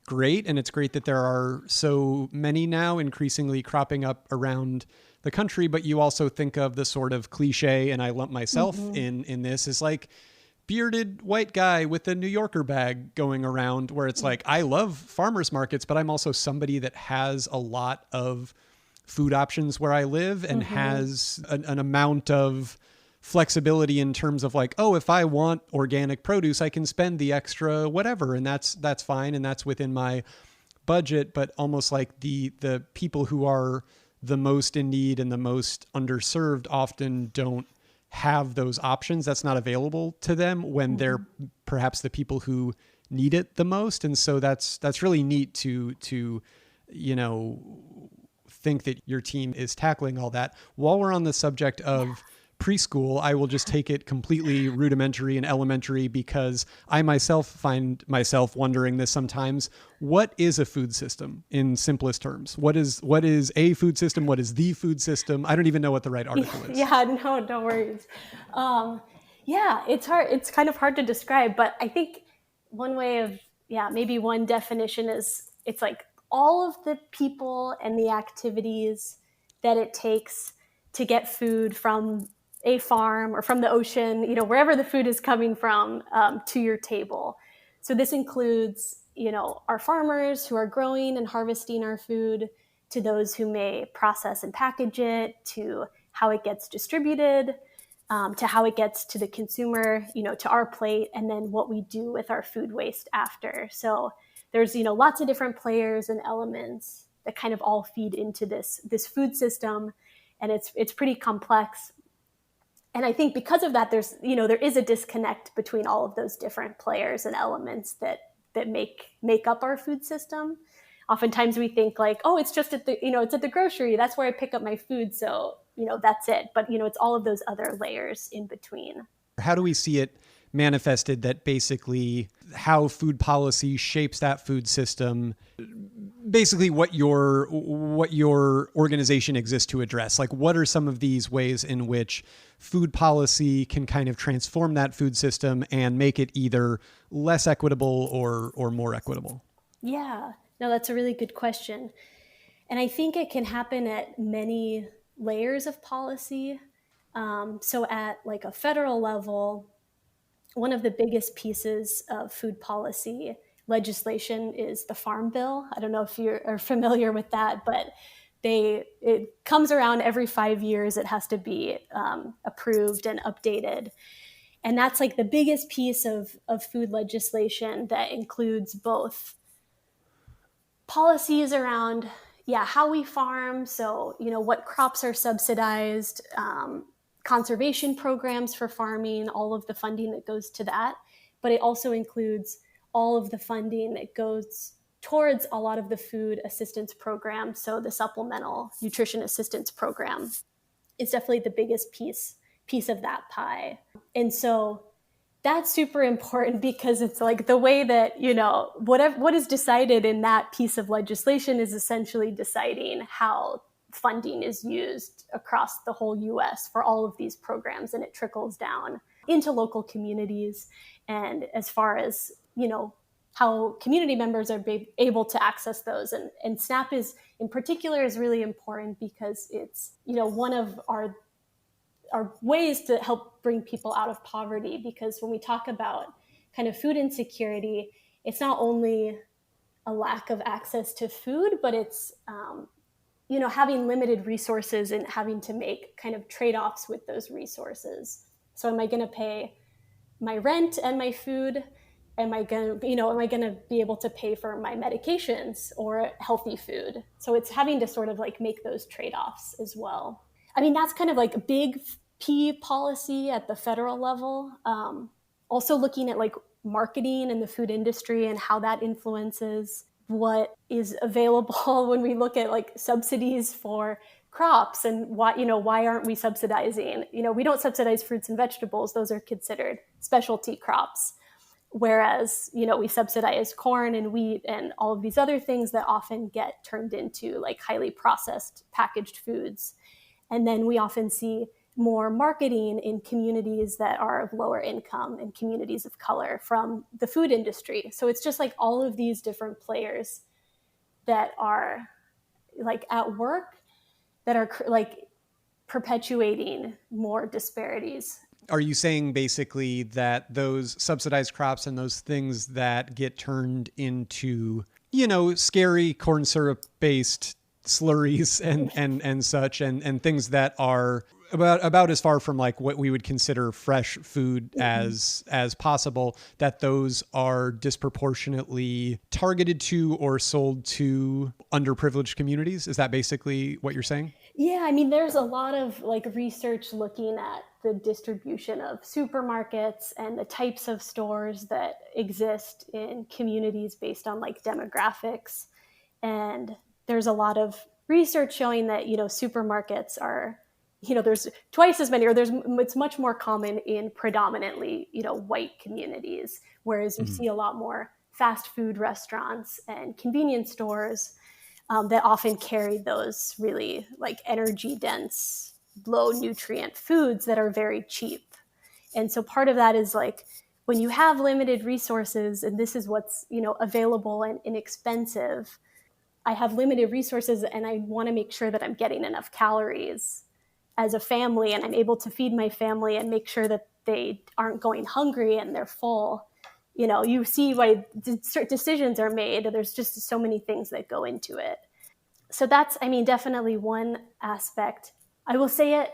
great. And it's great that there are so many now increasingly cropping up around the country. But you also think of the sort of cliche, and I lump myself in this, is like, bearded white guy with a New Yorker bag going around where it's like, I love farmers markets, but I'm also somebody that has a lot of food options where I live and has an amount of flexibility in terms of like, oh, if I want organic produce, I can spend the extra whatever. And that's fine. And that's within my budget, but almost like the people who are the most in need and the most underserved often don't have those options. That's not available to them when they're perhaps the people who need it the most. And so that's really neat to think that your team is tackling all that. While we're on the subject of preschool, I will just take it completely rudimentary and elementary because I myself find myself wondering this sometimes. What is a food system in simplest terms? What is a food system? What is the food system? I don't even know what the right article is.
Yeah, no worries. It's hard. It's kind of hard to describe, but I think one way of, maybe one definition is it's like all of the people and the activities that it takes to get food from a farm or from the ocean, wherever the food is coming from, to your table. So this includes, our farmers who are growing and harvesting our food, to those who may process and package it, to how it gets distributed, to how it gets to the consumer, to our plate, and then what we do with our food waste after. So there's, lots of different players and elements that kind of all feed into this food system. And it's pretty complex. And I think because of that, there's, there is a disconnect between all of those different players and elements that make up our food system. Oftentimes we think like, oh, it's just it's at the grocery. That's where I pick up my food. So, that's it. But, it's all of those other layers in between.
How do we see it manifested that basically how food policy shapes that food system, basically what your organization exists to address? Like, what are some of these ways in which food policy can kind of transform that food system and make it either less equitable or more equitable?
Yeah, no, that's a really good question. And I think it can happen at many layers of policy. So at like a federal level, one of the biggest pieces of food policy legislation is the Farm Bill. I don't know if you are familiar with that, but it comes around every 5 years. It has to be approved and updated. And that's like the biggest piece of food legislation that includes both policies around, how we farm. So, what crops are subsidized, conservation programs for farming, all of the funding that goes to that. But it also includes all of the funding that goes towards a lot of the food assistance programs. So the supplemental nutrition assistance program is definitely the biggest piece of that pie. And so that's super important because it's like the way that, what is decided in that piece of legislation is essentially deciding how funding is used across the whole US for all of these programs, and it trickles down into local communities. And as far as, how community members are able to access those. And SNAP in particular is really important because it's, one of our ways to help bring people out of poverty. Because when we talk about kind of food insecurity, it's not only a lack of access to food, but it's having limited resources and having to make kind of trade-offs with those resources. So am I going to pay my rent and my food? Am I going to be able to pay for my medications or healthy food? So it's having to sort of like make those trade-offs as well. I mean, that's kind of like a big P policy at the federal level. Also looking at like marketing in the food industry and how that influences what is available when we look at like subsidies for crops and why aren't we subsidizing? We don't subsidize fruits and vegetables. Those are considered specialty crops. Whereas, we subsidize corn and wheat and all of these other things that often get turned into like highly processed packaged foods. And then we often see more marketing in communities that are of lower income and communities of color from the food industry. So it's just like all of these different players that are like at work that are like perpetuating more disparities.
Are you saying basically that those subsidized crops and those things that get turned into, scary corn syrup based slurries and such and things that are about as far from like what we would consider fresh food as possible, that those are disproportionately targeted to or sold to underprivileged communities? Is that basically what you're saying?
Yeah, I mean, there's a lot of like research looking at the distribution of supermarkets and the types of stores that exist in communities based on like demographics. And there's a lot of research showing that, supermarkets are, there's twice as many, or it's much more common in predominantly, white communities, whereas you see a lot more fast food restaurants and convenience stores that often carry those really like energy dense, low nutrient foods that are very cheap. And so part of that is like, when you have limited resources and this is what's, available and inexpensive, I have limited resources and I want to make sure that I'm getting enough calories as a family and I'm able to feed my family and make sure that they aren't going hungry and they're full. You see why decisions are made. There's just so many things that go into it. So that's, definitely one aspect. I will say it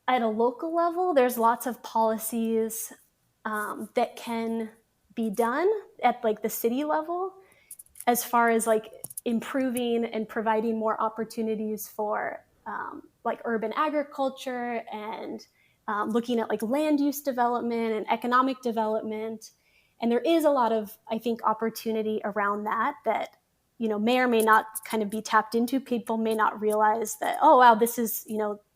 at a local level, there's lots of policies that can be done at like the city level as far as like improving and providing more opportunities for like urban agriculture and looking at like land use development and economic development. And there is a lot of, I think, opportunity around that may or may not kind of be tapped into. People may not realize that, oh, wow, this is,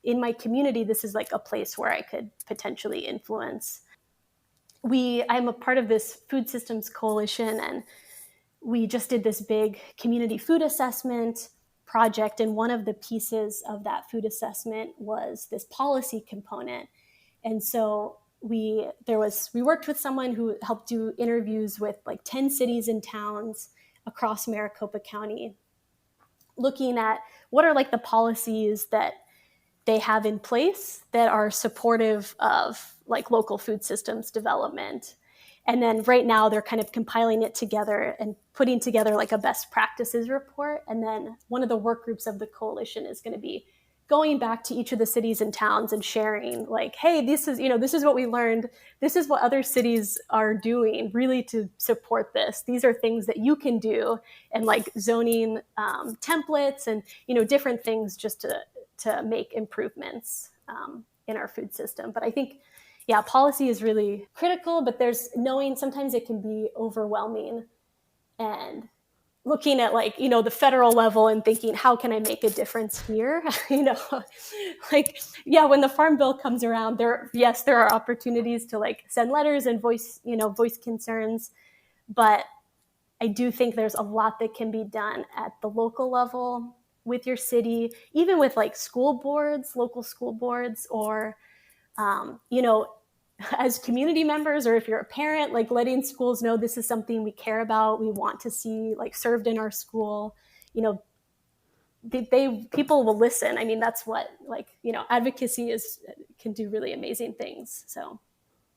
in my community, this is like a place where I could potentially influence. I'm a part of this food systems coalition, and we just did this big community food assessment project. And one of the pieces of that food assessment was this policy component. And so we worked with someone who helped do interviews with like 10 cities and towns across Maricopa County, looking at what are like the policies that they have in place that are supportive of like local food systems development. And then right now they're kind of compiling it together and putting together like a best practices report. And then one of the work groups of the coalition is going to be going back to each of the cities and towns and sharing like, hey, this is what we learned. This is what other cities are doing really to support this. These are things that you can do, and like zoning templates and, different things just to make improvements in our food system. But I think, yeah, policy is really critical, but sometimes it can be overwhelming, and looking at like, the federal level and thinking, how can I make a difference here? Like, yeah, when the Farm Bill comes around, there are opportunities to like send letters and voice concerns. But I do think there's a lot that can be done at the local level with your city, even with like local school boards, or, as community members, or if you're a parent, like letting schools know this is something we care about, we want to see like served in our school. People will listen. I mean, that's what advocacy can do really amazing things. So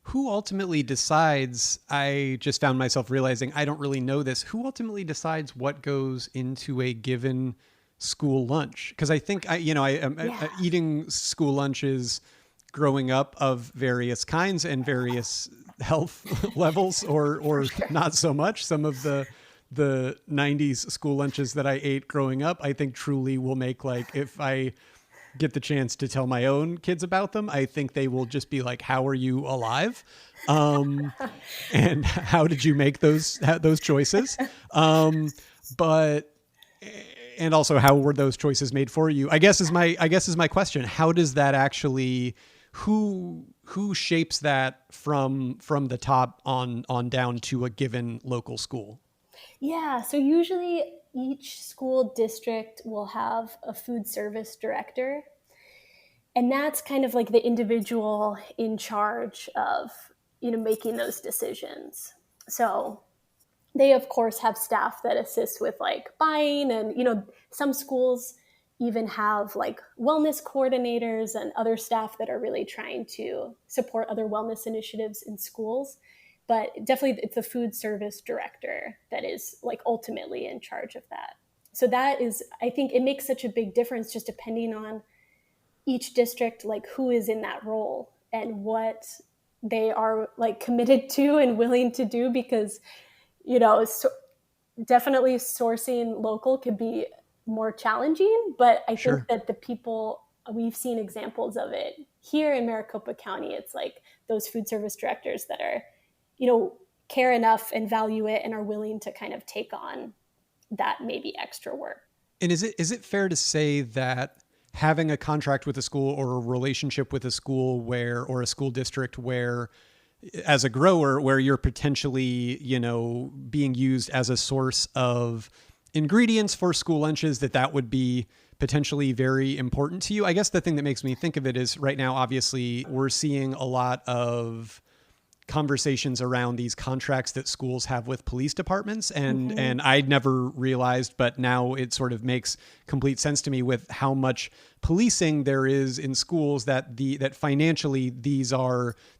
who ultimately decides, I just found myself realizing I don't really know this, who ultimately decides what goes into a given school lunch? Because I think I am eating school lunches growing up of various kinds and various health levels or not so much. Some of the 90s school lunches that I ate growing up, I think truly will make, like, if I get the chance to tell my own kids about them, I think they will just be like, how are you alive? And how did you make those choices? But, and also how were those choices made for you? I guess is my question. How does that actually, who shapes that from the top on down to a given local school?
Yeah, so usually each school district will have a food service director, and that's kind of like the individual in charge of, making those decisions. So they of course have staff that assist with like buying, and some schools even have like wellness coordinators and other staff that are really trying to support other wellness initiatives in schools. But definitely it's the food service director that is like ultimately in charge of that. So that is, I think it makes such a big difference just depending on each district, like who is in that role and what they are like committed to and willing to do, because, definitely sourcing local could be more challenging, but I
Sure.
think that the people, we've seen examples of it here in Maricopa County. It's like those food service directors that are, care enough and value it and are willing to kind of take on that maybe extra work.
And is it fair to say that having a contract with a school or a relationship with a school or a school district where, as a grower, where you're potentially, being used as a source of ingredients for school lunches, that would be potentially very important to you? I guess the thing that makes me think of it is right now, obviously, we're seeing a lot of conversations around these contracts that schools have with police departments. And I'd never realized, but now it sort of makes complete sense to me with how much policing there is in schools, that financially these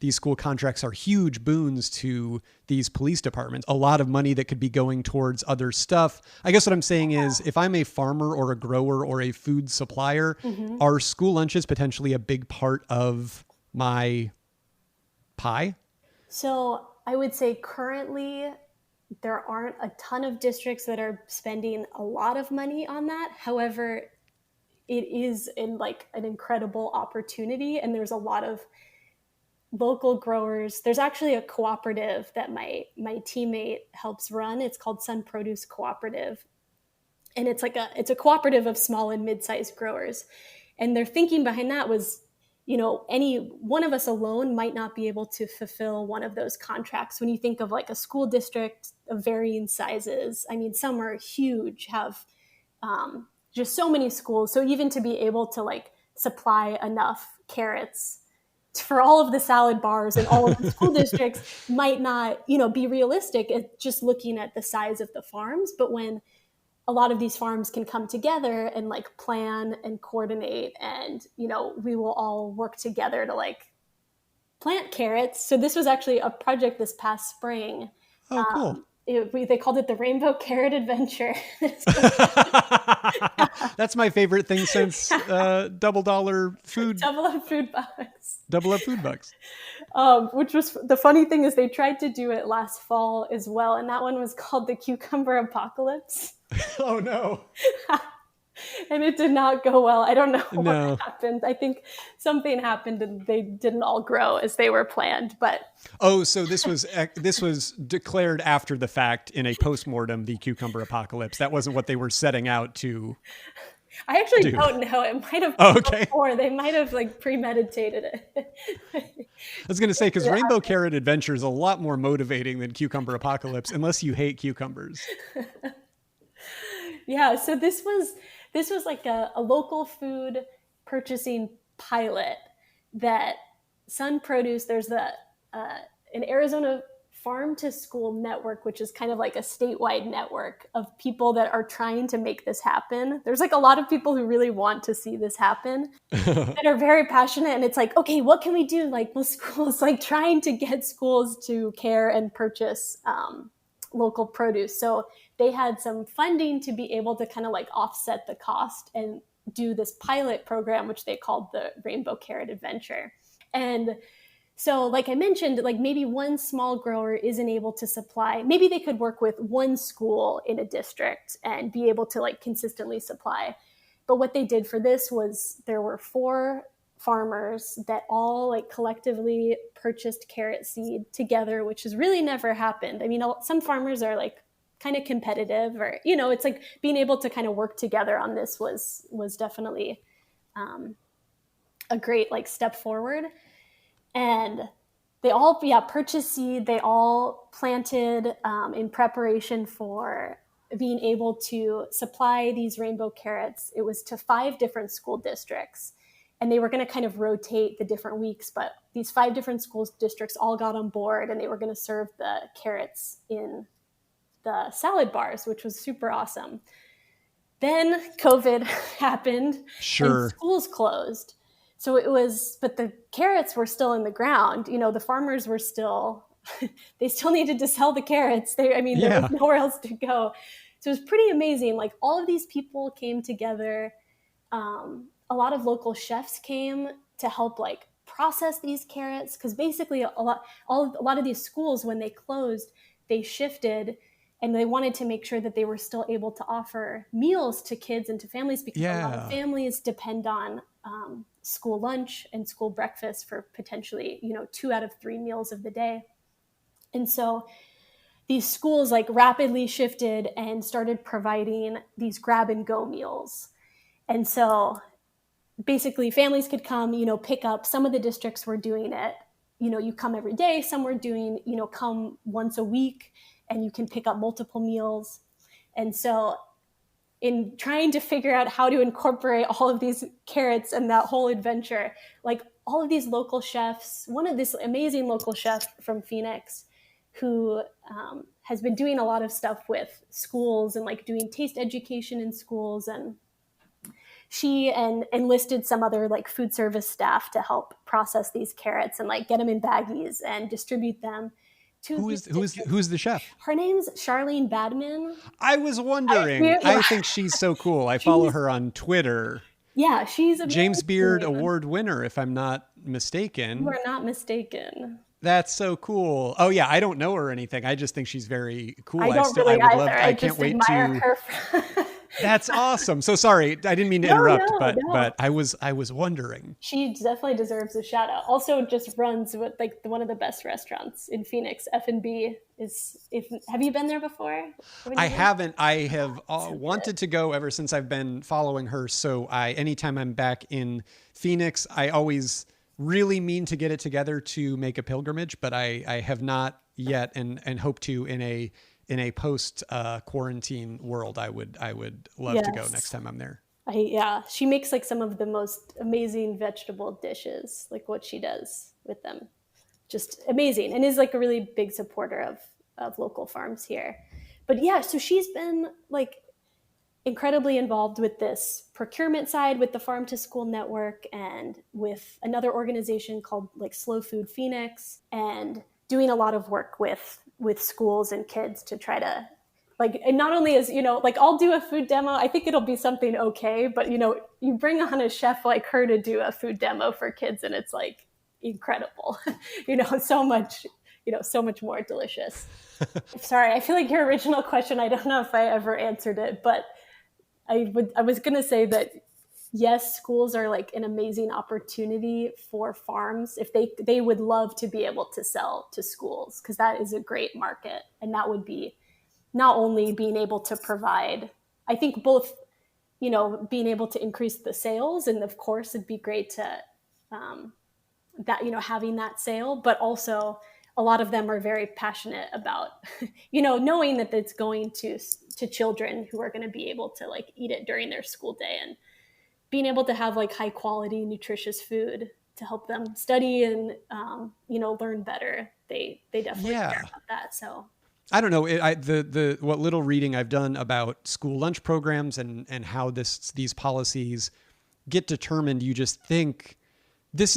school contracts are huge boons to these police departments. A lot of money that could be going towards other stuff. I guess what I'm saying is, if I'm a farmer or a grower or a food supplier, are school lunches potentially a big part of my pie?
So I would say currently there aren't a ton of districts that are spending a lot of money on that. However, it is an incredible opportunity, and there's a lot of local growers. There's actually a cooperative that my teammate helps run. It's called Sun Produce Cooperative. And it's a cooperative of small and mid-sized growers. And their thinking behind that was, any one of us alone might not be able to fulfill one of those contracts. When you think of like a school district of varying sizes, I mean, some are huge, have just so many schools. So even to be able to like supply enough carrots for all of the salad bars and all of the school districts might not, be realistic at just looking at the size of the farms. But when a lot of these farms can come together and like plan and coordinate, and, we will all work together to like plant carrots. So this was actually a project this past spring.
Oh, cool.
They called it the Rainbow Carrot Adventure.
That's my favorite thing since Double Up Food Bucks. Double Up Food Bucks.
Which was, the funny thing is they tried to do it last fall as well. And that one was called the Cucumber Apocalypse.
Oh, no.
And it did not go well. I don't know what happened. I think something happened and they didn't all grow as they were planned. But
so this was declared after the fact in a postmortem, the Cucumber Apocalypse. That wasn't what they were setting out to.
I actually don't know. It might have been before. They might have like premeditated it.
I was going to say, because Rainbow Carrot Adventure is a lot more motivating than Cucumber Apocalypse, unless you hate cucumbers.
Yeah. So this was like a local food purchasing pilot that Sun Produce, there's an Arizona farm to school network, which is kind of like a statewide network of people that are trying to make this happen. There's like a lot of people who really want to see this happen that are very passionate. And it's like, okay, what can we do? Like, well, schools, like trying to get schools to care and purchase local produce. So they had some funding to be able to kind of like offset the cost and do this pilot program, which they called the Rainbow Carrot Adventure. And so like I mentioned, like maybe one small grower isn't able to supply, maybe they could work with one school in a district and be able to like consistently supply. But what they did for this was there were 4 farmers that all like collectively purchased carrot seed together, which has really never happened. I mean, some farmers are like kind of competitive, or, you know, it's like being able to kind of work together on this was definitely a great like step forward. And they all purchased seed. They all planted in preparation for being able to supply these rainbow carrots. It was to 5 different school districts. And they were going to kind of rotate the different weeks, but these 5 different school districts all got on board, and they were going to serve the carrots in the salad bars, which was super awesome. Then COVID happened,
Sure.
And schools closed. So it was, but the carrots were still in the ground. You know, the farmers were still, they still needed to sell the carrots. There was nowhere else to go. So it was pretty amazing. Like all of these people came together. A lot of local chefs came to help like process these carrots, because basically a lot of these schools, when they closed, they shifted, and they wanted to make sure that they were still able to offer meals to kids and to families, because a lot of families depend on school lunch and school breakfast for potentially, 2 out of 3 meals of the day. And so these schools like rapidly shifted and started providing these grab and go meals. And so basically families could come, pick up. Some of the districts were doing it, you come every day. Some were doing, come once a week, and you can pick up multiple meals. And so in trying to figure out how to incorporate all of these carrots and that whole adventure, like all of these local chefs, one of this amazing local chef from Phoenix who has been doing a lot of stuff with schools and like doing taste education in schools, and she enlisted some other like food service staff to help process these carrots and like get them in baggies and distribute them.
Who's the chef?
Her name's Charlene Badman.
I was wondering. I think she's so cool. I follow her on Twitter.
Yeah, she's a
James Beard Award winner, if I'm not mistaken.
You are not mistaken.
That's so cool. Oh yeah, I don't know her or anything. I just think she's very cool.
I don't really either.
I can't wait to.
Her.
That's awesome. So sorry, I didn't mean to interrupt, but I was wondering.
She definitely deserves a shout out. Also, just runs with like one of the best restaurants in Phoenix. F&B is. Have you been there before?
I haven't. I have wanted to go ever since I've been following her. So anytime I'm back in Phoenix, I always really mean to get it together to make a pilgrimage, but I have not yet, and hope to in a post quarantine world. I would love to go next time I'm there.
She makes like some of the most amazing vegetable dishes, like what she does with them, just amazing, and is like a really big supporter of local farms here. But yeah, so she's been like incredibly involved with this procurement side with the Farm to School Network, and with another organization called like Slow Food Phoenix, and doing a lot of work with schools and kids to try to like, and not only is, like I'll do a food demo. I think it'll be something okay, but you bring on a chef like her to do a food demo for kids, and it's like incredible, so much more delicious. Sorry, I feel like your original question, I don't know if I ever answered it, but I was going to say that yes, schools are like an amazing opportunity for farms if they would love to be able to sell to schools, because that is a great market. And that would be not only being able to provide, I think both, being able to increase the sales, and of course it'd be great to having that sale, but also a lot of them are very passionate about, knowing that it's going to children who are going to be able to like eat it during their school day, and being able to have like high quality, nutritious food to help them study and, learn better. They definitely care about that. So
I don't know. What little reading I've done about school lunch programs and how these policies get determined, you just think this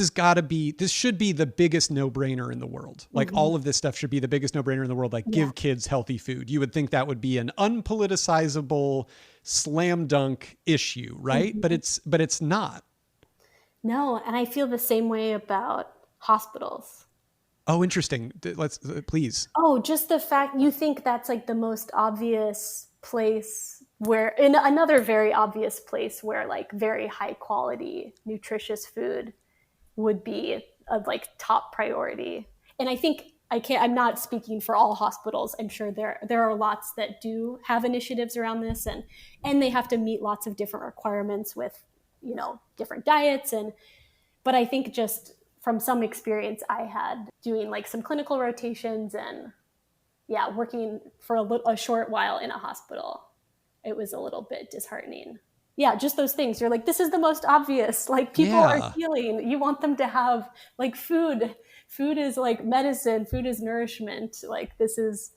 should be the biggest no-brainer in the world. Like all of this stuff should be the biggest no-brainer in the world. Like give kids healthy food. You would think that would be an unpoliticizable slam dunk issue, right? But it's not.
No, and I feel the same way about hospitals.
Oh, interesting. Please.
Oh, just the fact you think that's like the most obvious place in another very obvious place where like very high quality, nutritious food would be a like top priority. And I think I'm not speaking for all hospitals. I'm sure there are lots that do have initiatives around this and they have to meet lots of different requirements with, different diets. But I think just from some experience I had doing like some clinical rotations and working for a short while in a hospital, it was a little bit disheartening. Yeah, just those things. You're like, this is the most obvious. Like people are healing. You want them to have like food. Food is like medicine. Food is nourishment. Like this is,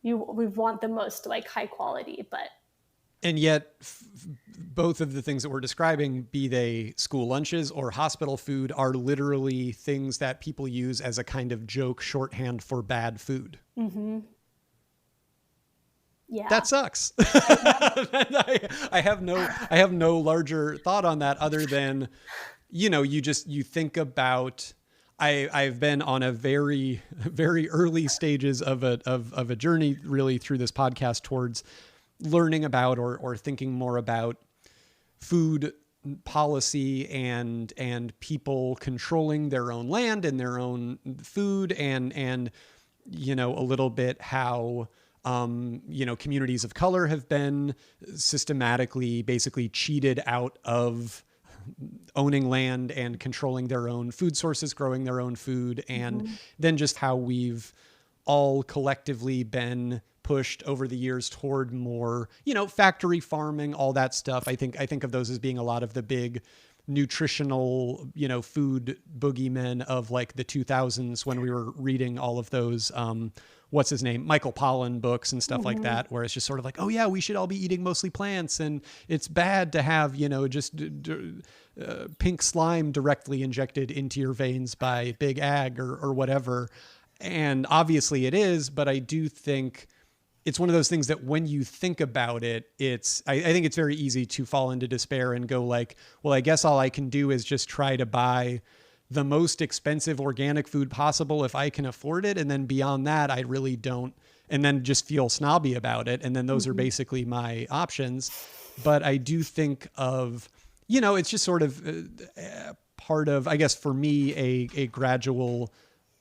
we want the most like high quality, but.
And yet both of the things that we're describing, be they school lunches or hospital food, are literally things that people use as a kind of joke shorthand for bad food. Mm-hmm. Yeah. That sucks. I have no larger thought on that other than, you think about, I've been on a very, very early stages of a journey really through this podcast towards learning about or thinking more about food policy and people controlling their own land and their own food and a little bit how communities of color have been systematically basically cheated out of owning land and controlling their own food sources, growing their own food. And then just how we've all collectively been pushed over the years toward more, factory farming, all that stuff. I think of those as being a lot of the big nutritional, food boogeymen of like the 2000s when we were reading all of those, what's his name? Michael Pollan books and stuff like that, where it's just sort of like, oh yeah, we should all be eating mostly plants and it's bad to have, just pink slime directly injected into your veins by big ag or whatever. And obviously it is, but I do think it's one of those things that when you think about it, I think it's very easy to fall into despair and go like, well, I guess all I can do is just try to buy the most expensive organic food possible if I can afford it. And then beyond that, I really don't, and then just feel snobby about it. And then those are basically my options. But I do think of, it's just sort of part of, I guess for me, a gradual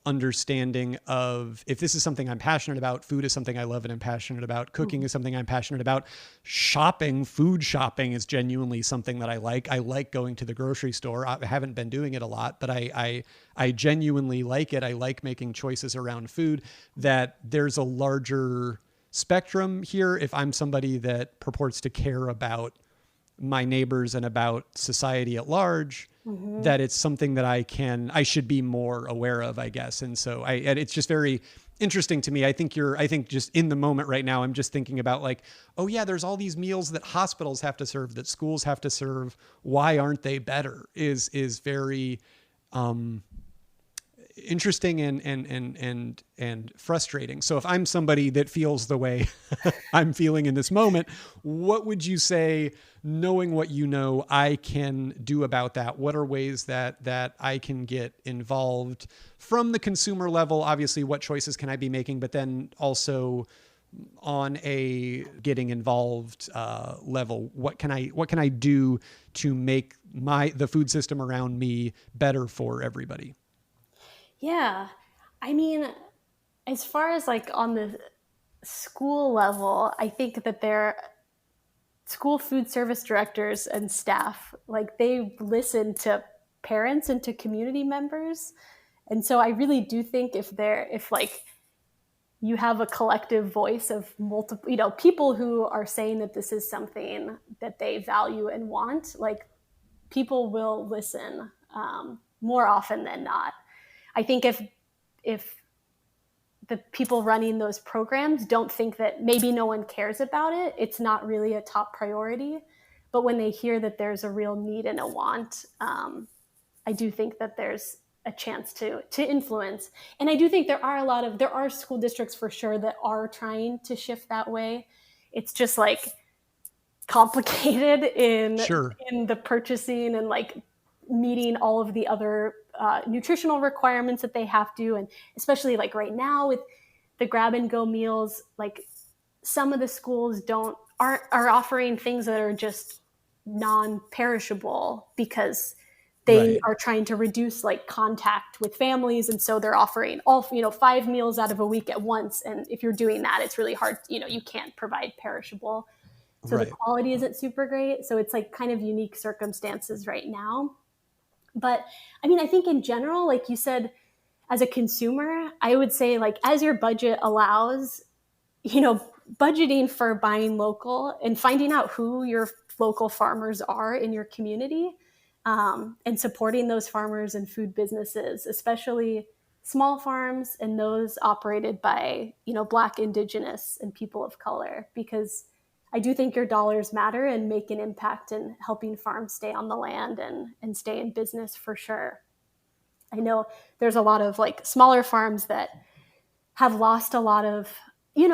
understanding of if this is something I'm passionate about, food is something I love and I'm passionate about, cooking is something I'm passionate about, food shopping is genuinely something that I like. I like going to the grocery store. I haven't been doing it a lot, but I genuinely like it. I like making choices around food, that there's a larger spectrum here. If I'm somebody that purports to care about my neighbors and about society at large, that it's something that I should be more aware of, I guess. And so and it's just very interesting to me. I think just in the moment right now, I'm just thinking about like, oh yeah, there's all these meals that hospitals have to serve, that schools have to serve. Why aren't they better? Is very, interesting and frustrating. So if I'm somebody that feels the way I'm feeling in this moment, what would you say, knowing what I can do about that? What are ways that I can get involved from the consumer level? Obviously, what choices can I be making, but then also on a getting involved level, what can I do to make the food system around me better for everybody?
Yeah. I mean, as far as like on the school level, I think that school food service directors and staff, like they listen to parents and to community members. And so I really do think if like you have a collective voice of multiple, people who are saying that this is something that they value and want, like people will listen. more often than not. I think if the people running those programs don't think that maybe no one cares about it, it's not really a top priority. But when they hear that there's a real need and a want, I do think that there's a chance to influence. And I do think there are school districts for sure that are trying to shift that way. It's just like complicated in the purchasing and like meeting all of the other nutritional requirements that they have to. And especially like right now with the grab and go meals, like some of the schools are offering things that are just non-perishable because they are trying to reduce like contact with families. And so they're offering 5 meals out of a week at once. And if you're doing that, it's really hard, you can't provide perishable. So the quality isn't super great. So it's like kind of unique circumstances right now. But I mean, I think in general, like you said, as a consumer, I would say like as your budget allows, budgeting for buying local and finding out who your local farmers are in your community, and supporting those farmers and food businesses, especially small farms and those operated by, Black, Indigenous, and people of color, because I do think your dollars matter and make an impact in helping farms stay on the land and stay in business for sure. I know there's a lot of like smaller farms that have lost a lot of,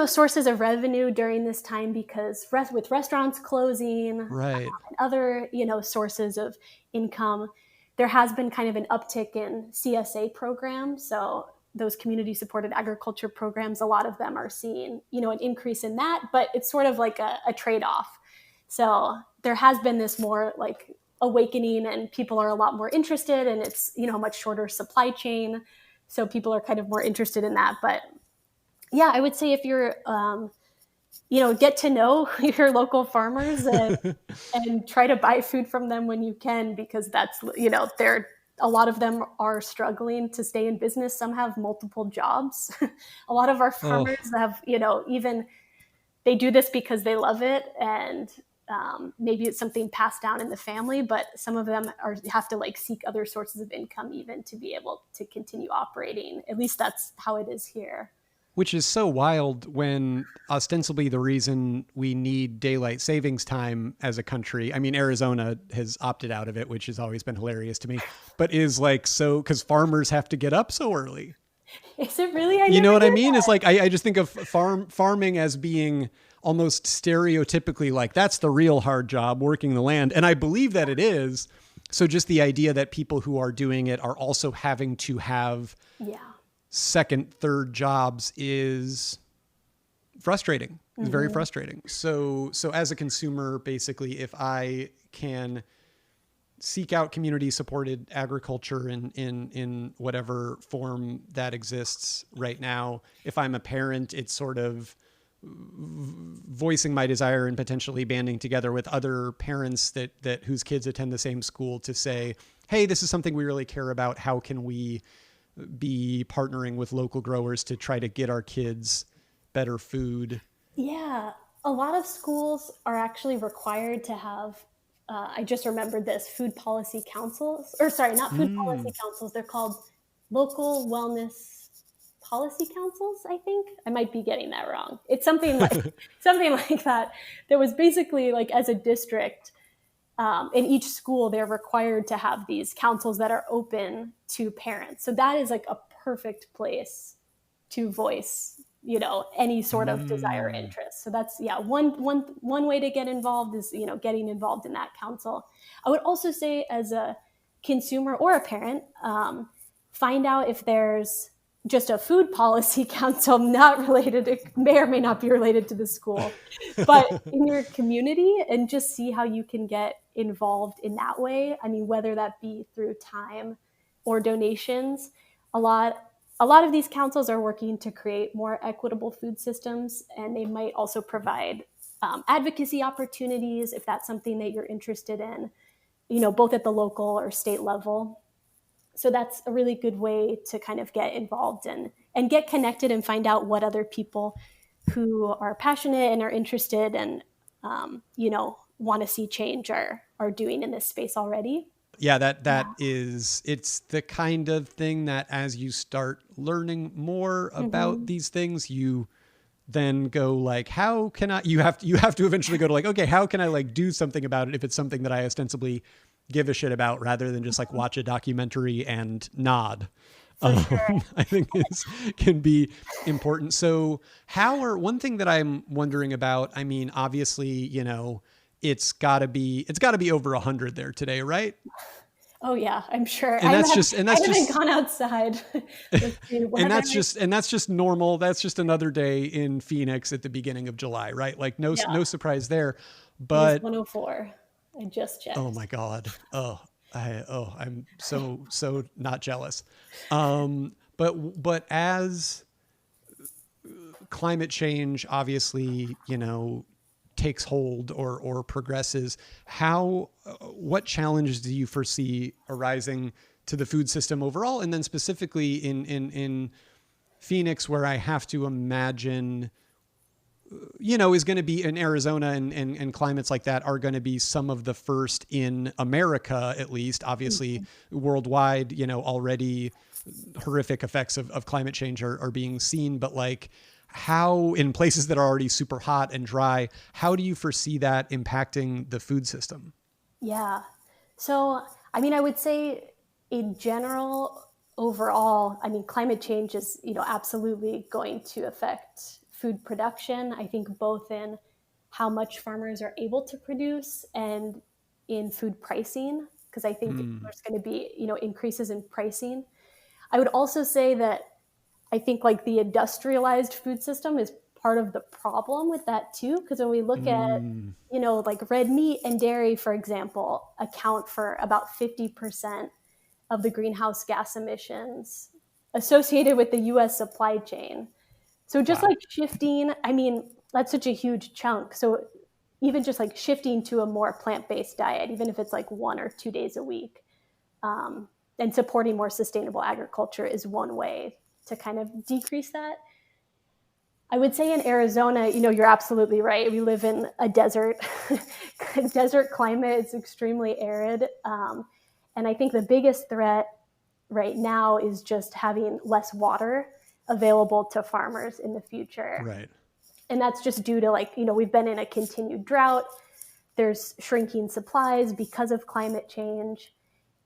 sources of revenue during this time because with restaurants closing and other, sources of income, there has been kind of an uptick in CSA programs. So those community supported agriculture programs, a lot of them are seeing, an increase in that, but it's sort of like a trade-off. So there has been this more like awakening and people are a lot more interested and it's, a much shorter supply chain. So people are kind of more interested in that. But yeah, I would say if you're, get to know your local farmers and try to buy food from them when you can, because that's, a lot of them are struggling to stay in business. Some have multiple jobs. A lot of our farmers have, even they do this because they love it. And maybe it's something passed down in the family, but some of them have to like seek other sources of income even to be able to continue operating. At least that's how it is here.
Which is so wild when ostensibly the reason we need daylight savings time as a country, I mean, Arizona has opted out of it, which has always been hilarious to me, but is like, so, because farmers have to get up so early.
Is it really?
You know what I mean? It's like, I just think of farming as being almost stereotypically like, that's the real hard job, working the land. And I believe that it is. So just the idea that people who are doing it are also having to have second, third jobs is frustrating. It's very frustrating. So as a consumer, basically, if I can seek out community supported agriculture in whatever form that exists right now, if I'm a parent, it's sort of voicing my desire and potentially banding together with other parents that whose kids attend the same school to say, hey, this is something we really care about. How can we be partnering with local growers to try to get our kids better food?
Yeah, a lot of schools are actually required to have, I just remembered this, food policy councils, or sorry, not food policy councils. They're called local wellness policy councils, I think. I might be getting that wrong. It's something like that. There was basically like as a district, in each school, they're required to have these councils that are open to parents. So that is like a perfect place to voice, any sort of desire or interest. So that's, one way to get involved is, getting involved in that council. I would also say as a consumer or a parent, find out if there's just a food policy council, not related, it may or may not be related to the school, but in your community, and just see how you can get involved in that way. I mean, whether that be through time or donations, a lot of these councils are working to create more equitable food systems, and they might also provide advocacy opportunities if that's something that you're interested in, both at the local or state level. So that's a really good way to kind of get involved and get connected and find out what other people who are passionate and are interested and, want to see change are doing in this space already.
Yeah, it's the kind of thing that as you start learning more about these things, you then go like, how can I, you have to eventually go to like, okay, how can I like do something about it if it's something that I ostensibly give a shit about rather than just like watch a documentary and nod.
Sure.
I think can be important. So one thing that I'm wondering about, I mean, obviously, you know, it's gotta be over 100 there today, right?
Oh yeah, I'm sure.
And
I haven't gone outside. Let's see,
and that's just normal. That's just another day in Phoenix at the beginning of July, right? Like no surprise there.
It is
But
104. I just checked.
oh my God. I'm so not jealous. But as climate change obviously, you know, takes hold or progresses, what challenges do you foresee arising to the food system overall, and then specifically in Phoenix, where I have to imagine, you know, is going to be in Arizona and climates like that are going to be some of the first in America, at least, obviously worldwide, you know, already horrific effects of climate change are being seen, but like how in places that are already super hot and dry, how do you foresee that impacting the food system?
Yeah. So, I mean, I would say in general, overall, I mean, climate change is, you know, absolutely going to affect food production. I think both in how much farmers are able to produce and in food pricing, because I think there's going to be, you know, increases in pricing. I would also say that I think like the industrialized food system is part of the problem with that too. Because when we look at, you know, like red meat and dairy, for example, account for about 50% of the greenhouse gas emissions associated with the US supply chain. So just
Wow.
like shifting, I mean, that's such a huge chunk. So even just like shifting to a more plant-based diet, even if it's like 1 or 2 days a week, and supporting more sustainable agriculture is one way to kind of decrease that. I would say in Arizona, you know, you're absolutely right. We live in a desert, desert climate. It's extremely arid. And I think the biggest threat right now is just having less water available to farmers in the future.
Right.
And that's just due to like, you know, we've been in a continued drought. There's shrinking supplies because of climate change.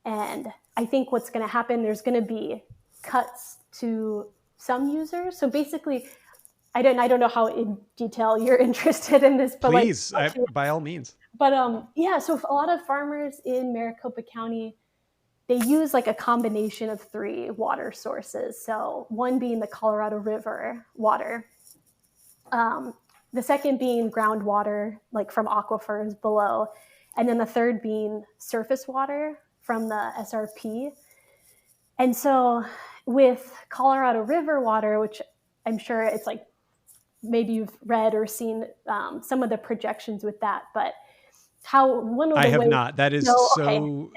And I think what's going to happen, there's going to be cuts to some users. So basically, I don't know how in detail you're interested in this, but
please, by all means.
But yeah, so a lot of farmers in Maricopa County, they use like a combination of 3 water sources. So one being the Colorado River water, the second being groundwater, like from aquifers below, and then the third being surface water from the SRP. And so with Colorado River water, which I'm sure it's like, maybe you've read or seen some of the projections with that, but
I have not. That is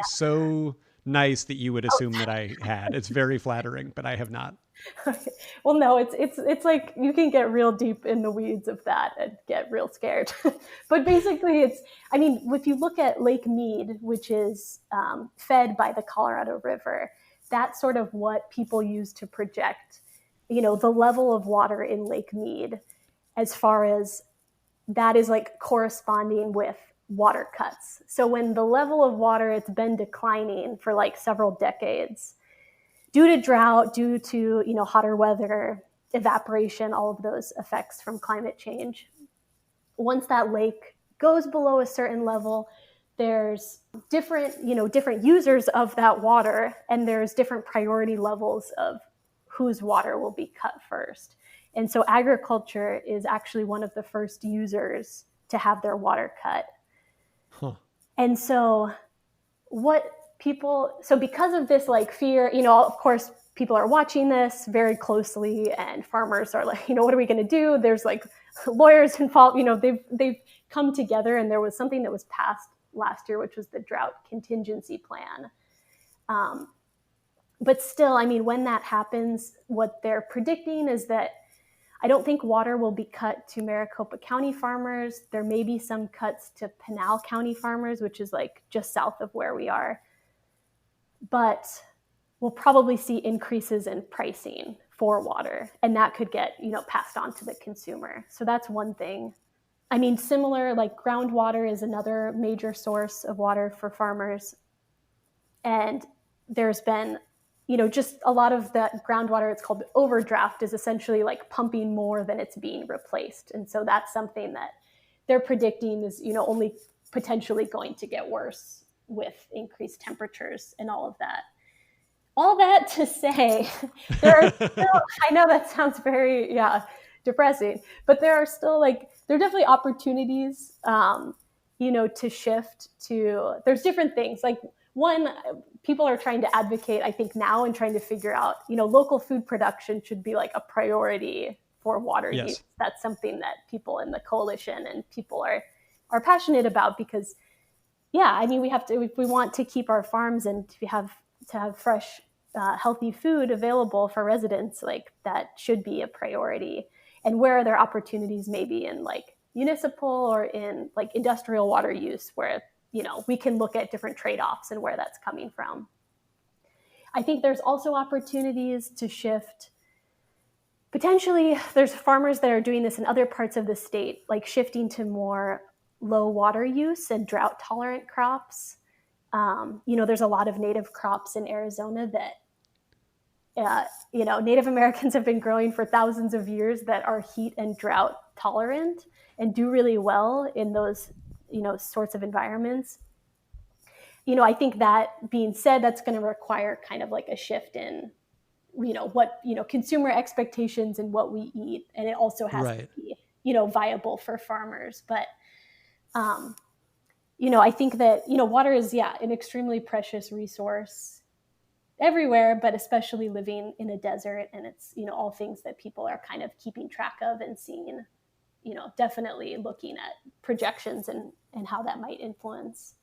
so nice that you would assume that I had. It's very flattering, but I have not.
Okay. Well, no, it's like you can get real deep in the weeds of that and get real scared. But basically, I mean, if you look at Lake Mead, which is fed by the Colorado River, that's sort of what people use to project, you know, the level of water in Lake Mead, as far as that is like corresponding with water cuts. So when the level of water, it's been declining for like several decades due to drought, due to, you know, hotter weather, evaporation, all of those effects from climate change. Once that lake goes below a certain level, there's different users of that water, and there's different priority levels of whose water will be cut first. And so agriculture is actually one of the first users to have their water cut.
Huh.
And so because of this like fear, you know, of course, people are watching this very closely, and farmers are like, you know, what are we going to do? There's like lawyers involved, you know, they've come together, and there was something that was passed last year, which was the drought contingency plan. But still, I mean, when that happens, what they're predicting is that I don't think water will be cut to Maricopa County farmers. There may be some cuts to Pinal County farmers, which is like just south of where we are. but we'll probably see increases in pricing for water, and that could get, passed on to the consumer. So that's one thing. I mean, similar, like groundwater is another major source of water for farmers. And there's been, just a lot of that groundwater, it's called overdraft, is essentially like pumping more than it's being replaced. And so that's something that they're predicting is, only potentially going to get worse with increased temperatures and all of that. All that to say, there are still, I know that sounds very, depressing, but there are still there are definitely opportunities, to shift to, there's different things. Like one, people are trying to advocate, I think now, and trying to figure out, local food production should be like a priority for water use. That's something that people in the coalition and people are passionate about because, we have to, if we want to keep our farms and to have fresh, healthy food available for residents, like that should be a priority. And where are there opportunities maybe in like municipal or in like industrial water use where, we can look at different trade-offs and where that's coming from. I think there's also opportunities to shift. Potentially, there's farmers that are doing this in other parts of the state, like shifting to more low water use and drought tolerant crops. There's a lot of native crops in Arizona that, Native Americans have been growing for thousands of years that are heat and drought tolerant and do really well in those, sorts of environments. I think that being said, that's going to require kind of like a shift in, what, consumer expectations and what we eat. And it also has to be, viable for farmers. But, I think that, water is, an extremely precious resource everywhere, but especially living in a desert. And it's, all things that people are kind of keeping track of and seeing, definitely looking at projections and how that might influence.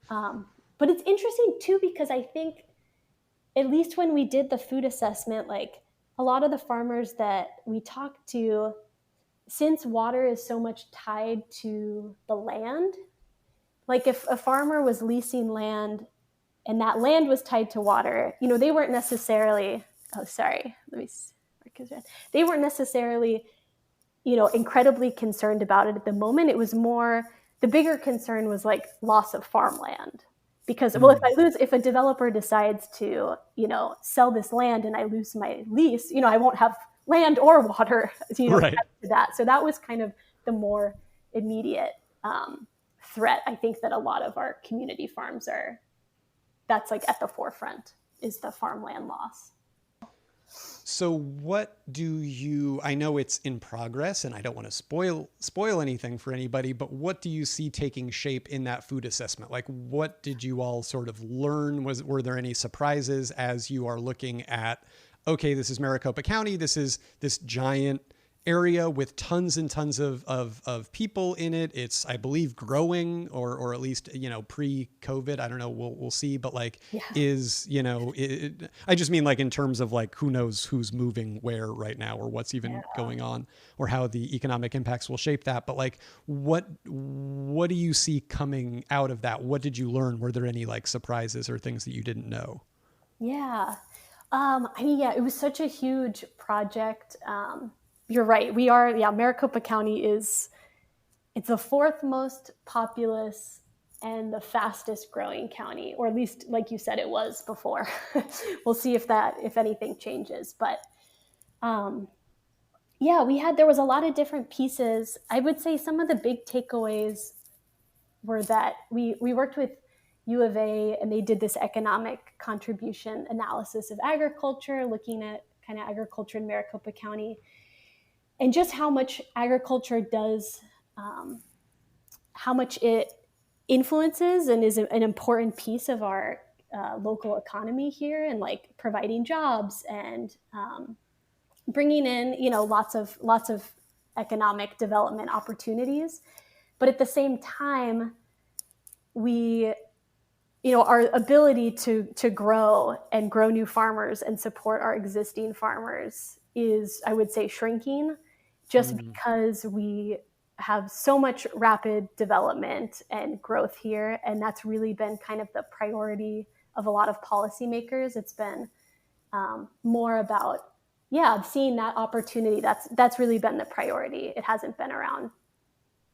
But it's interesting too, because I think at least when we did the food assessment, like a lot of the farmers that we talked to, since water is so much tied to the land, like if a farmer was leasing land and that land was tied to water, they weren't necessarily, they weren't necessarily, incredibly concerned about it at the moment. It was more, the bigger concern was like loss of farmland. Because, if a developer decides to, sell this land and I lose my lease, I won't have land or water, to that. So that was kind of the more immediate threat. I think that a lot of our community farms that's like at the forefront is the farmland loss.
So what I know it's in progress and I don't want to spoil anything for anybody, but what do you see taking shape in that food assessment? Like what did you all sort of learn? Were there any surprises as you are looking at, okay, this is Maricopa County. This is this giant area with tons and tons of people in it. It's, I believe, growing or at least, pre-COVID. I don't know. We'll see. But I just mean like in terms of like, who knows who's moving where right now or what's even going on or how the economic impacts will shape that. But like, what do you see coming out of that? What did you learn? Were there any like surprises or things that you didn't know?
Yeah. It was such a huge project. You're right. Maricopa County it's the fourth most populous and the fastest growing county, or at least like you said, it was before. We'll see if anything changes. But there was a lot of different pieces. I would say some of the big takeaways were that we worked with U of A and they did this economic contribution analysis of agriculture, looking at kind of agriculture in Maricopa County. And just how much agriculture does, how much it influences and is an important piece of our local economy here, and like providing jobs and bringing in, lots of economic development opportunities. But at the same time, our ability to grow and grow new farmers and support our existing farmers is, I would say, shrinking. Just because we have so much rapid development and growth here. And that's really been kind of the priority of a lot of policymakers. It's been more about, seeing that opportunity. That's really been the priority. It hasn't been around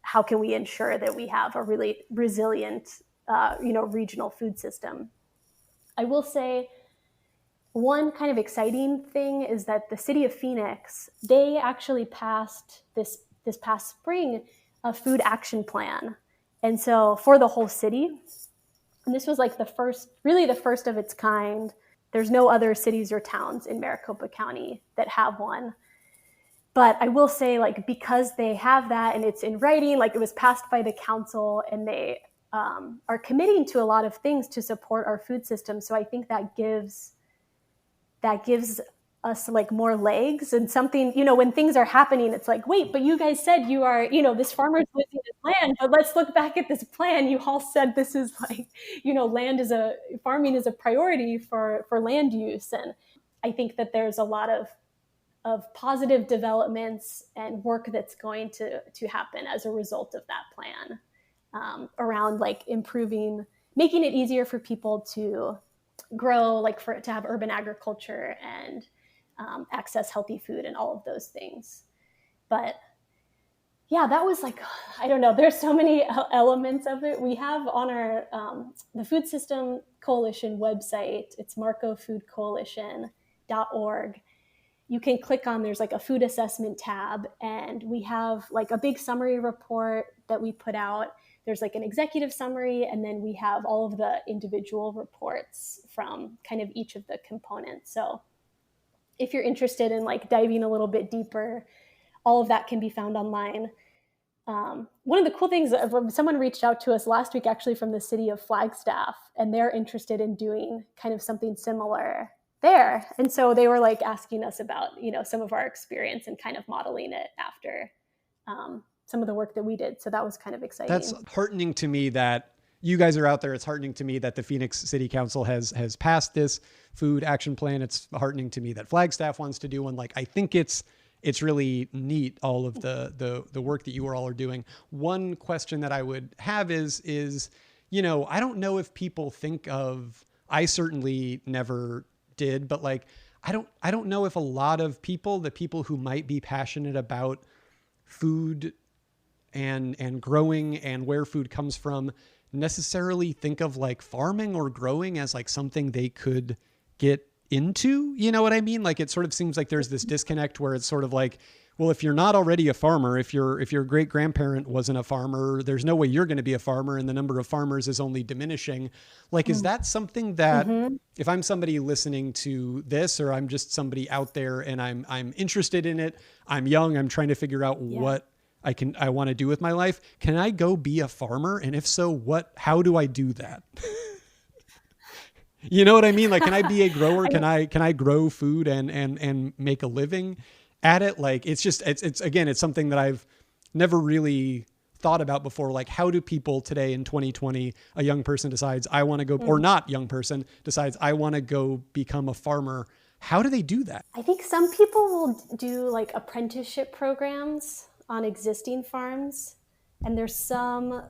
how can we ensure that we have a really resilient, regional food system. I will say one kind of exciting thing is that the city of Phoenix, they actually passed this past spring a food action plan. And so for the whole city, and this was like the first of its kind. There's no other cities or towns in Maricopa County that have one. But I will say, like, because they have that and it's in writing, like it was passed by the council, and they are committing to a lot of things to support our food system. So I think that gives us like more legs and something, when things are happening, it's like, wait, but you guys said you are, this farmer's losing his land, but let's look back at this plan. You all said this is like, farming is a priority for land use. And I think that there's a lot of positive developments and work that's going to happen as a result of that plan, around like making it easier for people to grow, like to have urban agriculture and access healthy food and all of those things. But yeah, that was like, I don't know, there's so many elements of it. We have on our the Food System Coalition website, it's marcofoodcoalition.org. You can click on, there's like a food assessment tab, and we have like a big summary report that we put out. There's like an executive summary, and then we have all of the individual reports from kind of each of the components. So if you're interested in like diving a little bit deeper, all of that can be found online. One of the cool things, someone reached out to us last week actually from the city of Flagstaff, and they're interested in doing kind of something similar there. And so they were like asking us about, some of our experience and kind of modeling it after some of the work that we did. So that was kind of exciting.
That's heartening to me that you guys are out there. It's heartening to me that the Phoenix City Council has passed this food action plan. It's heartening to me that Flagstaff wants to do one. Like, I think it's really neat, all of the work that you all are doing. One question that I would have is, I don't know if people think of, I certainly never did, but like, I don't know if a lot of people, the people who might be passionate about food and growing and where food comes from, necessarily think of like farming or growing as like something they could get into. You know what I mean? Like, it sort of seems like there's this disconnect where it's sort of like, well, if you're not already a farmer, if your great grandparent wasn't a farmer, there's no way you're going to be a farmer, and the number of farmers is only diminishing. Like, is that something that if I'm somebody listening to this, or I'm just somebody out there and I'm interested in it, I'm young, I'm trying to figure out what I want to do with my life, can I go be a farmer? And if so, how do I do that? You know what I mean? Like, can I be a grower? Can I grow food and make a living at it? Like, it's something that I've never really thought about before. Like, how do people today in 2020, a young person decides I want to go, or not young person decides I want to go become a farmer. How do they do that?
I think some people will do like apprenticeship programs on existing farms. And there's some,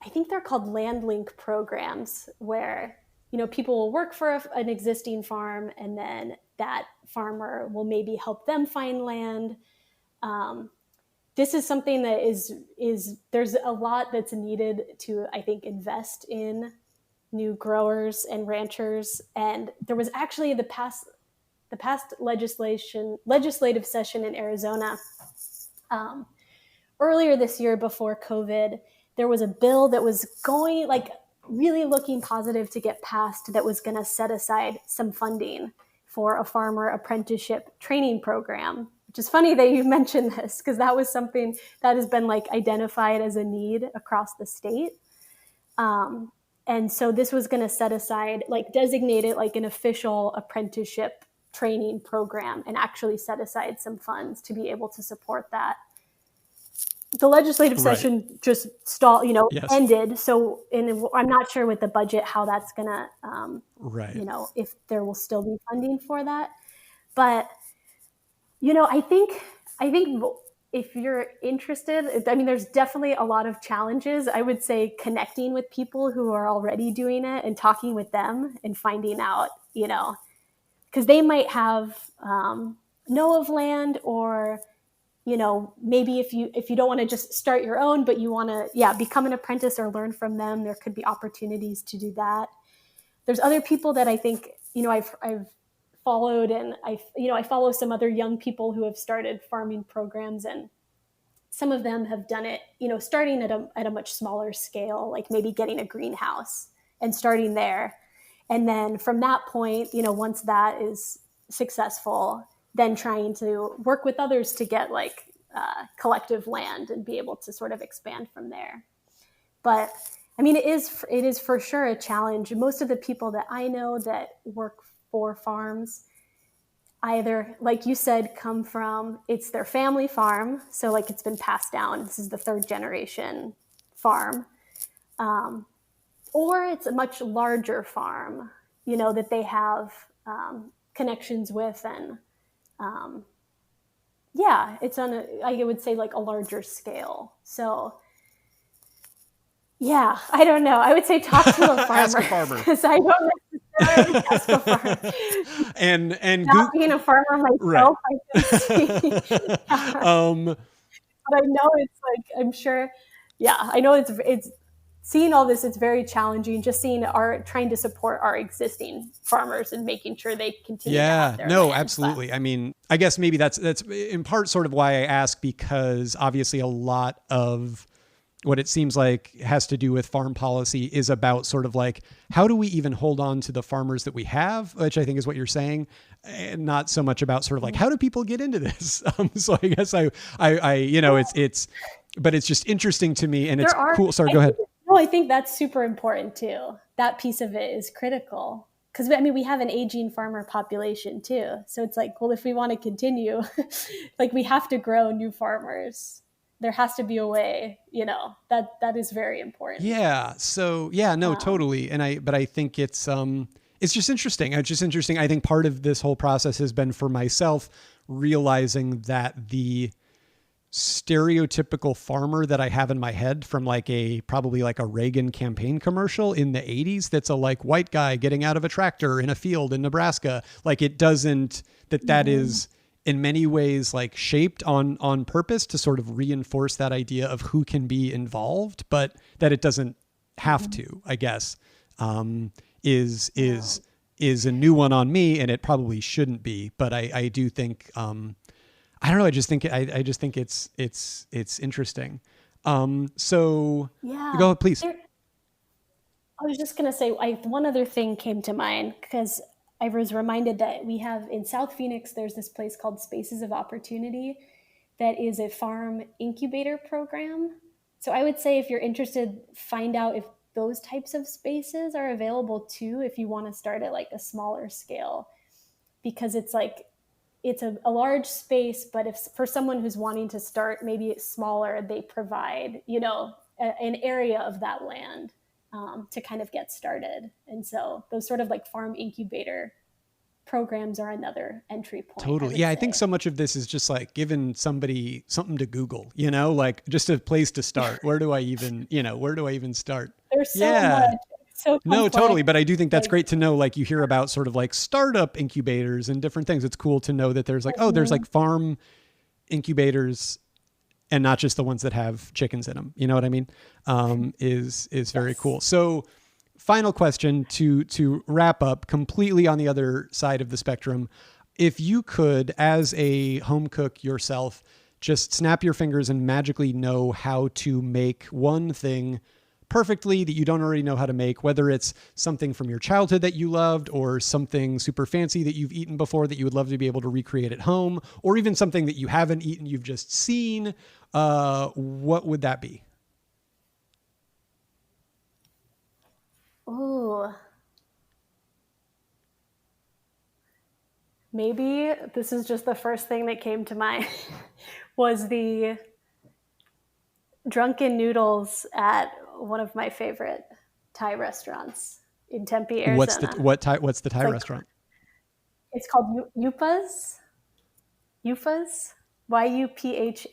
I think they're called land link programs, where people will work for an existing farm, and then that farmer will maybe help them find land. This is something that is there's a lot that's needed to, I think, invest in new growers and ranchers. And there was actually the past legislative session in Arizona earlier this year, before COVID. There was a bill that was going, like, really looking positive to get passed, that was going to set aside some funding for a farmer apprenticeship training program, which is funny that you mentioned this, because that was something that has been like identified as a need across the state. And so this was going to set aside, like, designate it like an official apprenticeship training program, and actually set aside some funds to be able to support that. The legislative session just ended. So I'm not sure with the budget how that's going to, if there will still be funding for that. But, I think if you're interested, I mean, there's definitely a lot of challenges. I would say connecting with people who are already doing it and talking with them and finding out, because they might have know of land, or maybe if you don't want to just start your own, but you want to become an apprentice or learn from them, there could be opportunities to do that. There's other people that I think I've followed, and I follow some other young people who have started farming programs, and some of them have done it starting at a much smaller scale, like maybe getting a greenhouse and starting there, and then from that point, once that is successful, then trying to work with others to get like collective land and be able to sort of expand from there. But I mean, it is for sure a challenge. Most of the people that I know that work for farms either, like you said, come from, it's their family farm. So like it's been passed down. This is the third generation farm. Or it's a much larger farm, that they have connections with, and it's on I would say like a larger scale. So yeah, I don't know. I would say talk to a farmer.
Ask a farmer.
Because I don't necessarily ask a farmer.
And
not being a farmer myself, right. I can see. But I know it's like, I'm sure, I know it's seeing all this, it's very challenging. Just trying to support our existing farmers and making sure they continue to have their land.
Absolutely. I mean, I guess maybe that's in part sort of why I ask, because obviously a lot of what it seems like has to do with farm policy is about sort of like, how do we even hold on to the farmers that we have, which I think is what you're saying, and not so much about sort of like, how do people get into this? So I guess but it's just interesting to me, and it's cool. Sorry, go ahead.
No, I think that's super important too. That piece of it is critical, because I mean, we have an aging farmer population too. So it's like, well, if we want to continue, like we have to grow new farmers. There has to be a way, that is very important. Yeah. So totally. But I think it's just interesting. It's just interesting. I think part of this whole process has been for myself realizing that the stereotypical farmer that I have in my head from probably like a Reagan campaign commercial in the 80s, that's a like white guy getting out of a tractor in a field in Nebraska. Like it doesn't, that is in many ways like shaped on purpose to sort of reinforce that idea of who can be involved, but that it doesn't have to, I guess, is a new one on me, and it probably shouldn't be. But I do think, I don't know. I just think it's interesting. So go ahead, please. I was just going to say, one other thing came to mind, because I was reminded that we have in South Phoenix, there's this place called Spaces of Opportunity that is a farm incubator program. So I would say if you're interested, find out if those types of spaces are available too, if you want to start at like a smaller scale, because it's a large space, but if for someone who's wanting to start maybe it's smaller, they provide, an area of that land to kind of get started. And so those sort of like farm incubator programs are another entry point.
Totally. I think so much of this is just like giving somebody something to Google, like just a place to start. Where do I even start?
There's so much. So complex.
No, totally. But I do think that's great to know. Like you hear about sort of like startup incubators and different things. It's cool to know that there's like, there's like farm incubators, and not just the ones that have chickens in them. You know what I mean? Is very cool. So final question to wrap up, completely on the other side of the spectrum. If you could, as a home cook yourself, just snap your fingers and magically know how to make one thing perfectly that you don't already know how to make, whether it's something from your childhood that you loved, or something super fancy that you've eaten before that you would love to be able to recreate at home, or even something that you haven't eaten, you've just seen, what would that be?
Oh, maybe this is just the first thing that came to mind was the drunken noodles at one of my favorite Thai restaurants in Tempe, Arizona.
What's the Thai restaurant?
It's called Yupas. Yufas. YUPHA''S.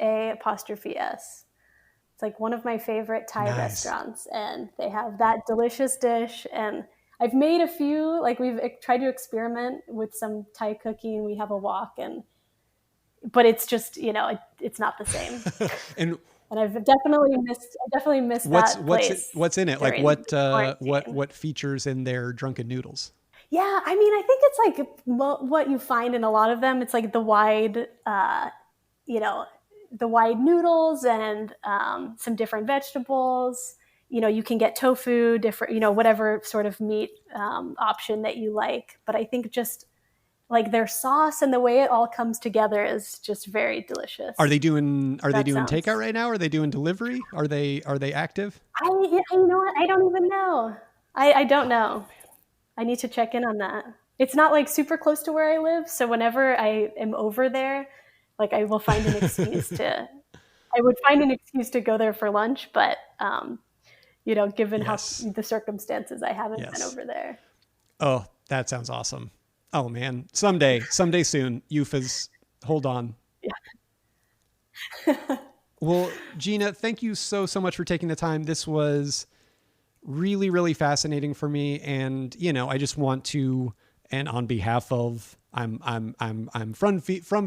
It's like one of my favorite Thai restaurants, and they have that delicious dish. And I've made a few, like we've tried to experiment with some Thai cooking. We have a wok, but it's just, it's not the same.
And
I've definitely missed that place.
What's in it? Like what features in their drunken noodles?
Yeah, I mean, I think it's like what you find in a lot of them. It's like the wide noodles and some different vegetables. You can get tofu, different, whatever sort of meat option that you like. But I think just like their sauce and the way it all comes together is just very delicious.
Are they doing takeout right now? Are they doing delivery? Are they active?
You know what? I don't even know. I don't know. I need to check in on that. It's not like super close to where I live. So whenever I am over there, like I will find an excuse to go there for lunch. But, given how the circumstances, I haven't been over there.
Oh, that sounds awesome. Oh man. Someday soon, Eufas, hold on. Yeah. Well, Gina, thank you so much for taking the time. This was really, really fascinating for me. And, I just want to, and on behalf of, I'm from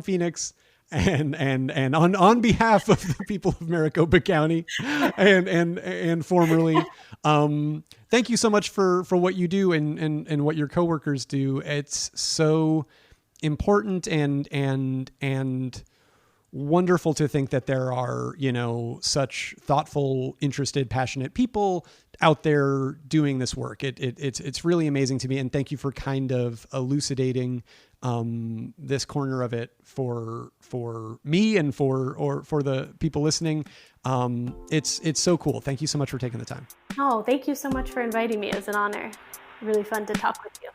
Phoenix and on behalf of the people of Maricopa County and formerly, thank you so much for what you do and what your coworkers do. It's so important and wonderful to think that there are, such thoughtful, interested, passionate people out there doing this work. It's really amazing to me. And thank you for kind of elucidating this corner of it for me and for the people listening. It's so cool. Thank you so much for taking the time.
Oh, thank you so much for inviting me. It was an honor. Really fun to talk with you.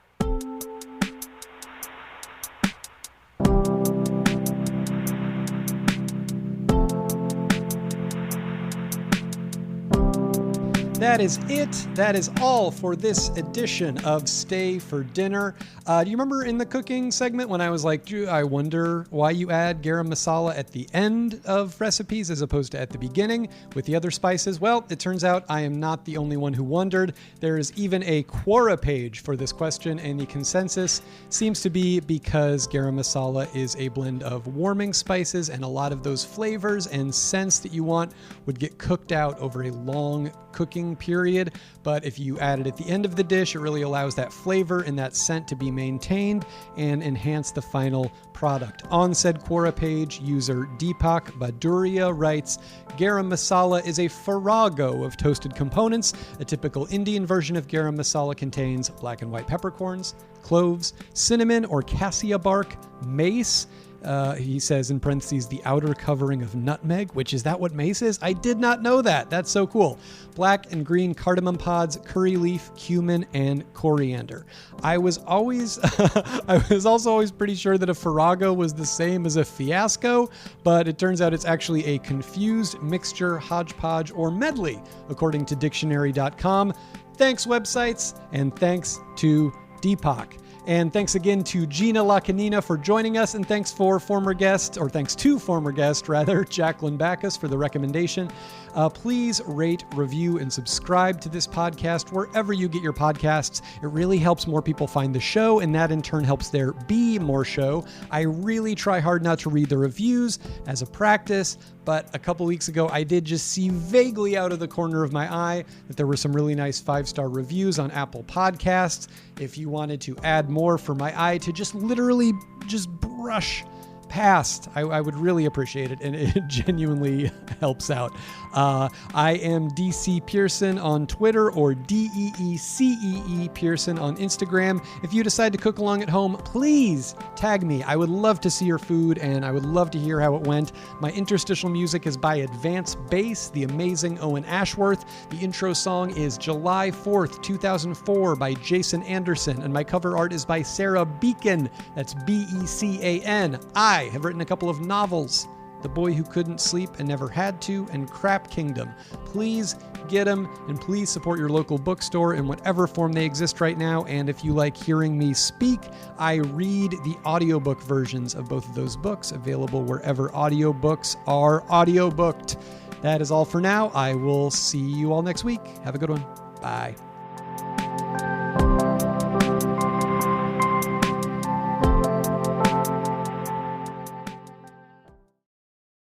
That is it. That is all for this edition of Stay for Dinner. Do you remember in the cooking segment when I was like, I wonder why you add garam masala at the end of recipes as opposed to at the beginning with the other spices? Well, it turns out I am not the only one who wondered. There is even a Quora page for this question, and the consensus seems to be because garam masala is a blend of warming spices, and a lot of those flavors and scents that you want would get cooked out over a long cooking period. But if you add it at the end of the dish, it really allows that flavor and that scent to be maintained and enhance the final product. On said Quora page, user Deepak Baduria writes, garam masala is a farrago of toasted components. A typical Indian version of garam masala contains black and white peppercorns, cloves, cinnamon or cassia bark, mace. He says in parentheses, the outer covering of nutmeg, which is that what mace is? I did not know that. That's so cool. Black and green cardamom pods, curry leaf, cumin, and coriander. I was also always pretty sure that a farrago was the same as a fiasco, but it turns out it's actually a confused mixture, hodgepodge, or medley, according to dictionary.com. Thanks, websites, and thanks to Deepak. And thanks again to Gina Lacagnina for joining us, and thanks to former guest, Jacqueline Backus, for the recommendation. Please rate, review, and subscribe to this podcast wherever you get your podcasts. It really helps more people find the show, and that in turn helps there be more show. I really try hard not to read the reviews as a practice, but a couple weeks ago, I did just see vaguely out of the corner of my eye that there were some really nice 5-star reviews on Apple Podcasts. If you wanted to add more for my eye to just literally just brush past, I would really appreciate it, and it genuinely helps out. I am DC Pierson on Twitter, or DEECEE Pierson on Instagram. If you decide to cook along at home, please tag me. I would love to see your food, and I would love to hear how it went. My interstitial music is by Advance Bass, the amazing Owen Ashworth. The intro song is July 4th, 2004 by Jason Anderson, and my cover art is by Sarah Beacon. That's Becan. I have written a couple of novels, The Boy Who Couldn't Sleep and Never Had to, and Crap Kingdom. Please get them, and please support your local bookstore in whatever form they exist right now. And if you like hearing me speak, I read the audiobook versions of both of those books, available wherever audiobooks are audiobooked. That is all for now. I will see you all next week. Have a good one. Bye.